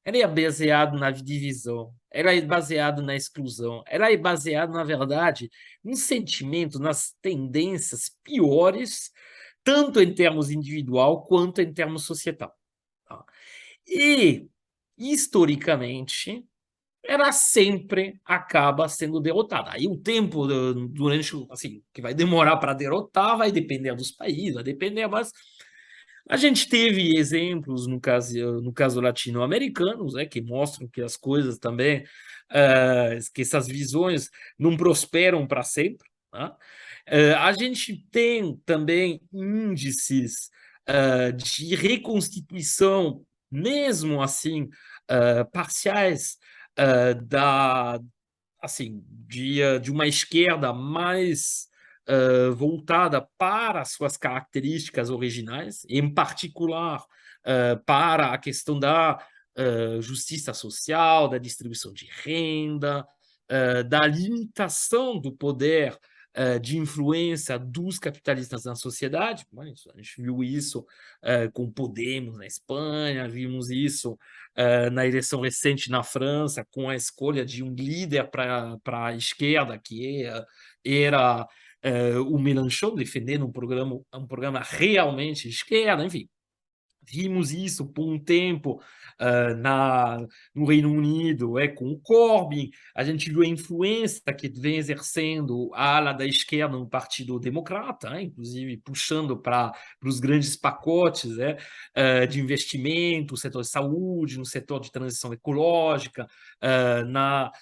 ela é baseada na divisão, ela é baseada na exclusão, ela é baseada, na verdade, no sentimento, nas tendências piores, tanto em termos individual quanto em termos societal. Tá? E, historicamente, ela sempre acaba sendo derrotada. Aí o tempo durante, assim, que vai demorar para derrotar vai depender dos países, vai depender, mas a gente teve exemplos no caso latino-americanos, né, que mostram que as coisas também, que essas visões não prosperam para sempre. Tá? A gente tem também índices de reconstituição, mesmo assim, parciais, de uma esquerda mais voltada para as suas características originais, em particular para a questão da justiça social, da distribuição de renda, da limitação do poder de influência dos capitalistas na sociedade. Mas a gente viu isso com Podemos na Espanha, vimos isso na eleição recente na França, com a escolha de um líder para a esquerda, que era o Mélenchon, defendendo um programa realmente de esquerda, enfim. Vimos isso por um tempo no Reino Unido, com o Corbyn. A gente viu a influência que vem exercendo a ala da esquerda no Partido Democrata, inclusive puxando para os grandes pacotes de investimento, no setor de saúde, no setor de transição ecológica, no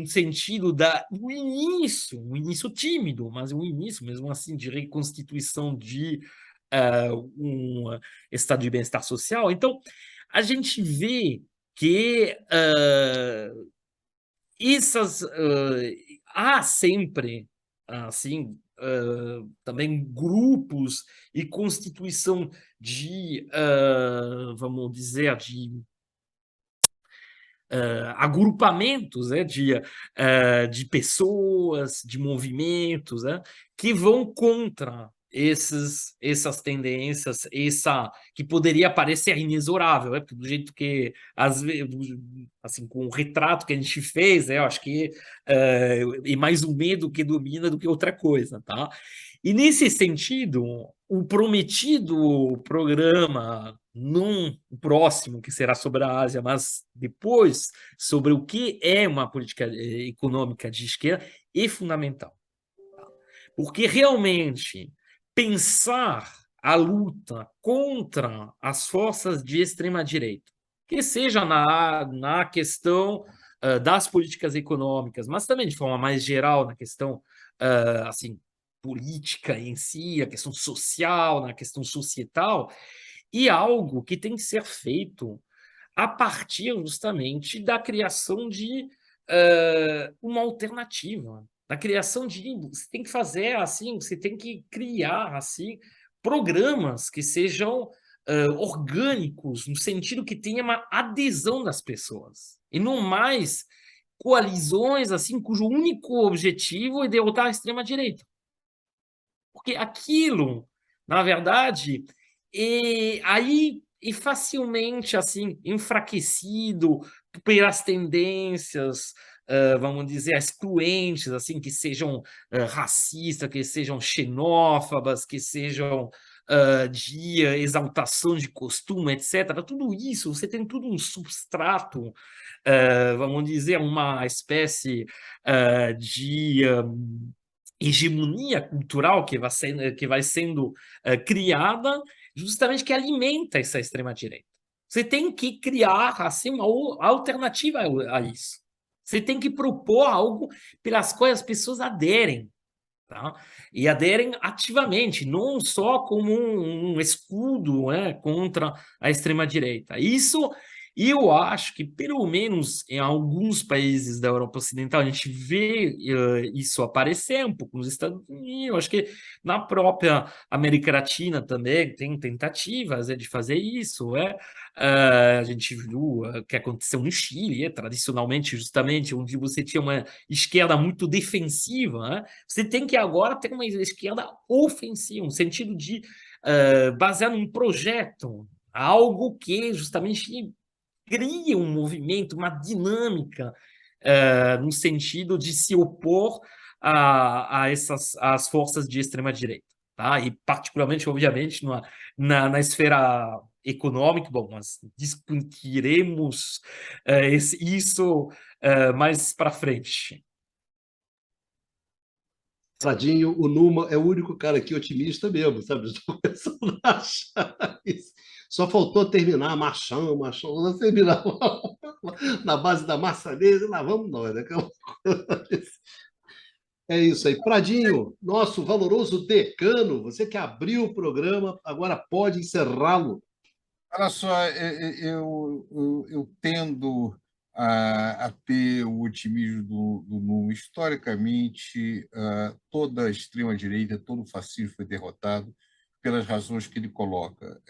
sentido do início, um início tímido, mas um início mesmo assim de reconstituição de um estado de bem-estar social. Então, a gente vê que há sempre, assim, também grupos e constituição de, vamos dizer, de agrupamentos de pessoas, de movimentos, que vão contra essas tendências, que poderia parecer inexorável, porque do jeito que, às vezes, assim, com o retrato que a gente fez, eu acho que é mais o medo que domina do que outra coisa, tá? E, nesse sentido, o prometido programa, num próximo, que será sobre a Ásia, mas depois, sobre o que é uma política econômica de esquerda, é fundamental. Porque, realmente, pensar a luta contra as forças de extrema-direita, que seja na questão das políticas econômicas, mas também, de forma mais geral, na questão assim, política em si, a questão social, na questão societal, e algo que tem que ser feito a partir justamente da criação de uma alternativa, da criação de... Você tem que fazer assim, você tem que criar assim programas que sejam orgânicos, no sentido que tenha uma adesão das pessoas, e não mais coalizões assim, cujo único objetivo é derrotar a extrema-direita. Porque aquilo, na verdade, aí é facilmente assim enfraquecido pelas tendências, vamos dizer, excluentes, assim, que sejam racistas, que sejam xenófobas, que sejam de exaltação de costume, etc. Tudo isso, você tem tudo um substrato, vamos dizer, uma espécie de hegemonia cultural que vai sendo criada, justamente que alimenta essa extrema-direita. Você tem que criar assim, uma alternativa a isso. Você tem que propor algo pelas quais as pessoas aderem. Tá? E aderem ativamente, não só como um escudo contra a extrema-direita. Isso, eu acho que, pelo menos em alguns países da Europa Ocidental, a gente vê isso aparecer um pouco nos Estados Unidos, acho que na própria América Latina também tem tentativas de fazer isso. A gente viu o que aconteceu no Chile, tradicionalmente, justamente, onde você tinha uma esquerda muito defensiva. Você tem que agora ter uma esquerda ofensiva, no sentido de basear num projeto algo que justamente cria um movimento, uma dinâmica, no sentido de se opor a essas às forças de extrema-direita, tá? E particularmente, obviamente, na esfera econômica, bom, nós discutiremos isso mais para frente. Pradinho, o Numa é o único cara aqui otimista mesmo, sabe? Estou começando a achar isso. Só faltou terminar machão, machão, não terminar na base da maçanesa, e lá vamos nós, né? É isso aí. Pradinho, nosso valoroso decano, você que abriu o programa, agora pode encerrá-lo. Olha só, eu tendo a ter o otimismo do Nuno. Historicamente, toda a extrema-direita, todo o fascismo foi derrotado pelas razões que ele coloca.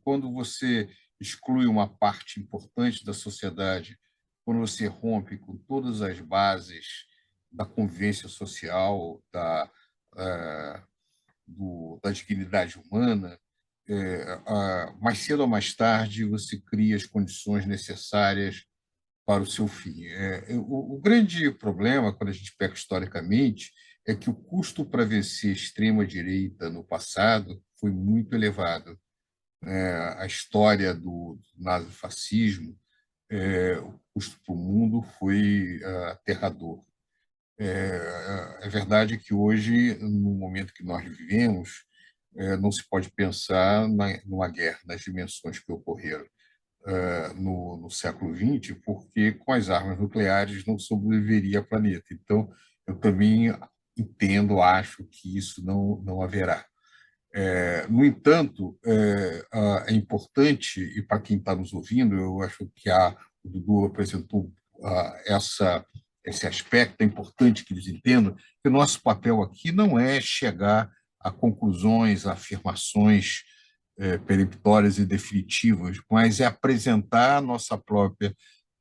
Quando você exclui uma parte importante da sociedade, quando você rompe com todas as bases da convivência social, da dignidade humana, mais cedo ou mais tarde você cria as condições necessárias para o seu fim. O grande problema, quando a gente pega historicamente, é que o custo para vencer a extrema-direita no passado foi muito elevado. A história do nazifascismo, o custo para o mundo foi aterrador. É verdade que hoje, no momento que nós vivemos, não se pode pensar numa guerra nas dimensões que ocorreram no século XX, porque com as armas nucleares não sobreviveria o planeta. Então, eu também entendo, acho que isso não haverá. No entanto, é importante, e para quem está nos ouvindo, eu acho que o Dudu apresentou esse aspecto, é importante que eles entendam que o nosso papel aqui não é chegar a conclusões, a afirmações peremptórias e definitivas, mas é apresentar a nossa própria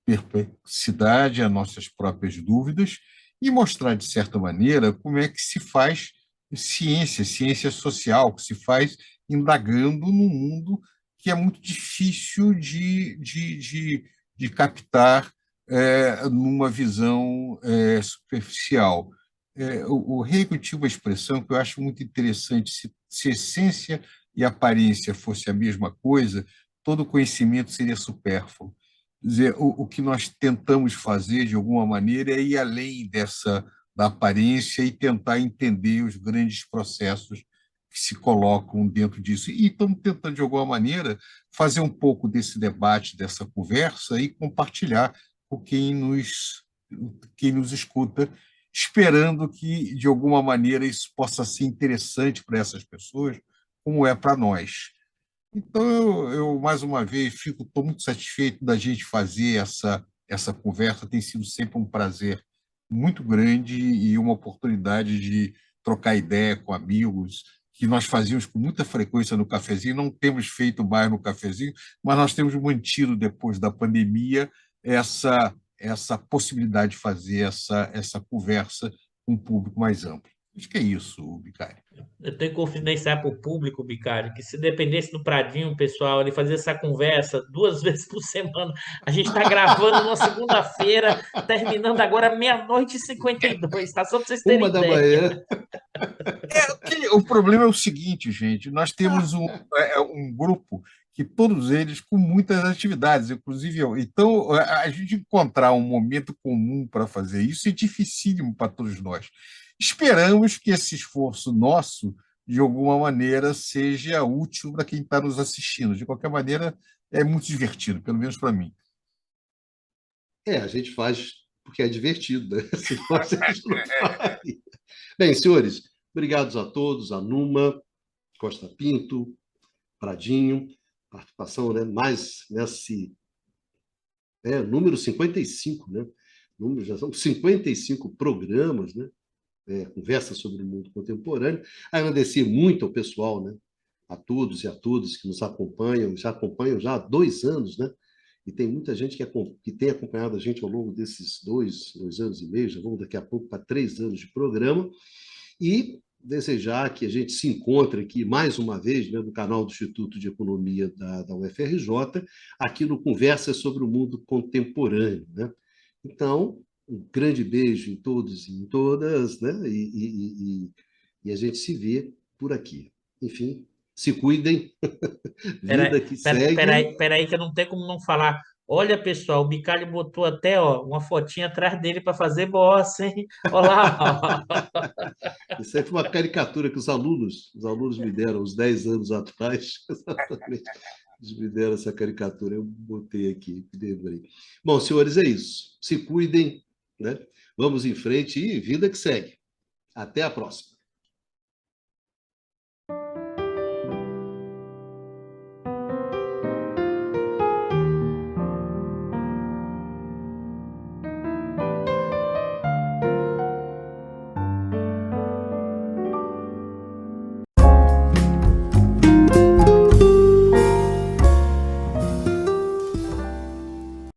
perplexidade, as nossas próprias dúvidas e mostrar, de certa maneira, como é que se faz ciência social, que se faz indagando num mundo que é muito difícil de captar numa visão superficial. O Hegel tinha uma expressão que eu acho muito interessante: se essência e aparência fosse a mesma coisa, todo conhecimento seria supérfluo. Quer dizer, o que nós tentamos fazer, de alguma maneira, é ir além da aparência e tentar entender os grandes processos que se colocam dentro disso. E estamos tentando, de alguma maneira, fazer um pouco desse debate, dessa conversa e compartilhar com quem nos escuta, esperando que, de alguma maneira, isso possa ser interessante para essas pessoas, como é para nós. Então, eu mais uma vez, estou muito satisfeito da gente fazer essa conversa. Tem sido sempre um prazer muito grande e uma oportunidade de trocar ideia com amigos, que nós fazíamos com muita frequência no cafezinho. Não temos feito mais no cafezinho, mas nós temos mantido, depois da pandemia, essa possibilidade de fazer essa conversa com um público mais amplo. Acho que é isso, Bicário. Eu tenho que confidenciar para o público, Bicário, que se dependesse do Pradinho, pessoal, ele fazia essa conversa 2 vezes por semana. A gente está gravando numa segunda-feira, terminando agora meia-noite e 52, tá? Só para vocês terem Uma da ideia. manhã. O problema é o seguinte, gente: nós temos um grupo que todos eles com muitas atividades, inclusive eu. Então, a gente encontrar um momento comum para fazer isso é dificílimo para todos nós. Esperamos que esse esforço nosso, de alguma maneira, seja útil para quem está nos assistindo. De qualquer maneira, é muito divertido, pelo menos para mim. A gente faz porque é divertido, né? Senão a gente não faria. Bem, senhores, obrigados a todos, a Numa, Costa Pinto, Pradinho, participação, né, mais nesse número 55, né? Número, já são 55 programas, né? Conversa sobre o mundo contemporâneo. Agradecer muito ao pessoal, né? A todos e a todas que nos acompanham, já acompanham já há 2 anos, né? E tem muita gente que tem acompanhado a gente ao longo desses 2 anos e meio, já vamos daqui a pouco para 3 anos de programa. E desejar que a gente se encontre aqui mais uma vez, né, no canal do Instituto de Economia da UFRJ, aqui no Conversas sobre o Mundo Contemporâneo, né? Então, um grande beijo em todos e em todas, né? E a gente se vê por aqui. Enfim, se cuidem, Peraí, vida que segue. peraí, que eu não tenho como não falar. Olha, pessoal, o Bicalho botou até ó, uma fotinha atrás dele para fazer bossa, hein? Olha lá, ó. Isso aí foi uma caricatura que os alunos me deram uns 10 anos atrás, exatamente. Eles me deram essa caricatura, eu botei aqui, lembrei. Bom, senhores, é isso. Se cuidem, né? Vamos em frente e vida que segue. Até a próxima.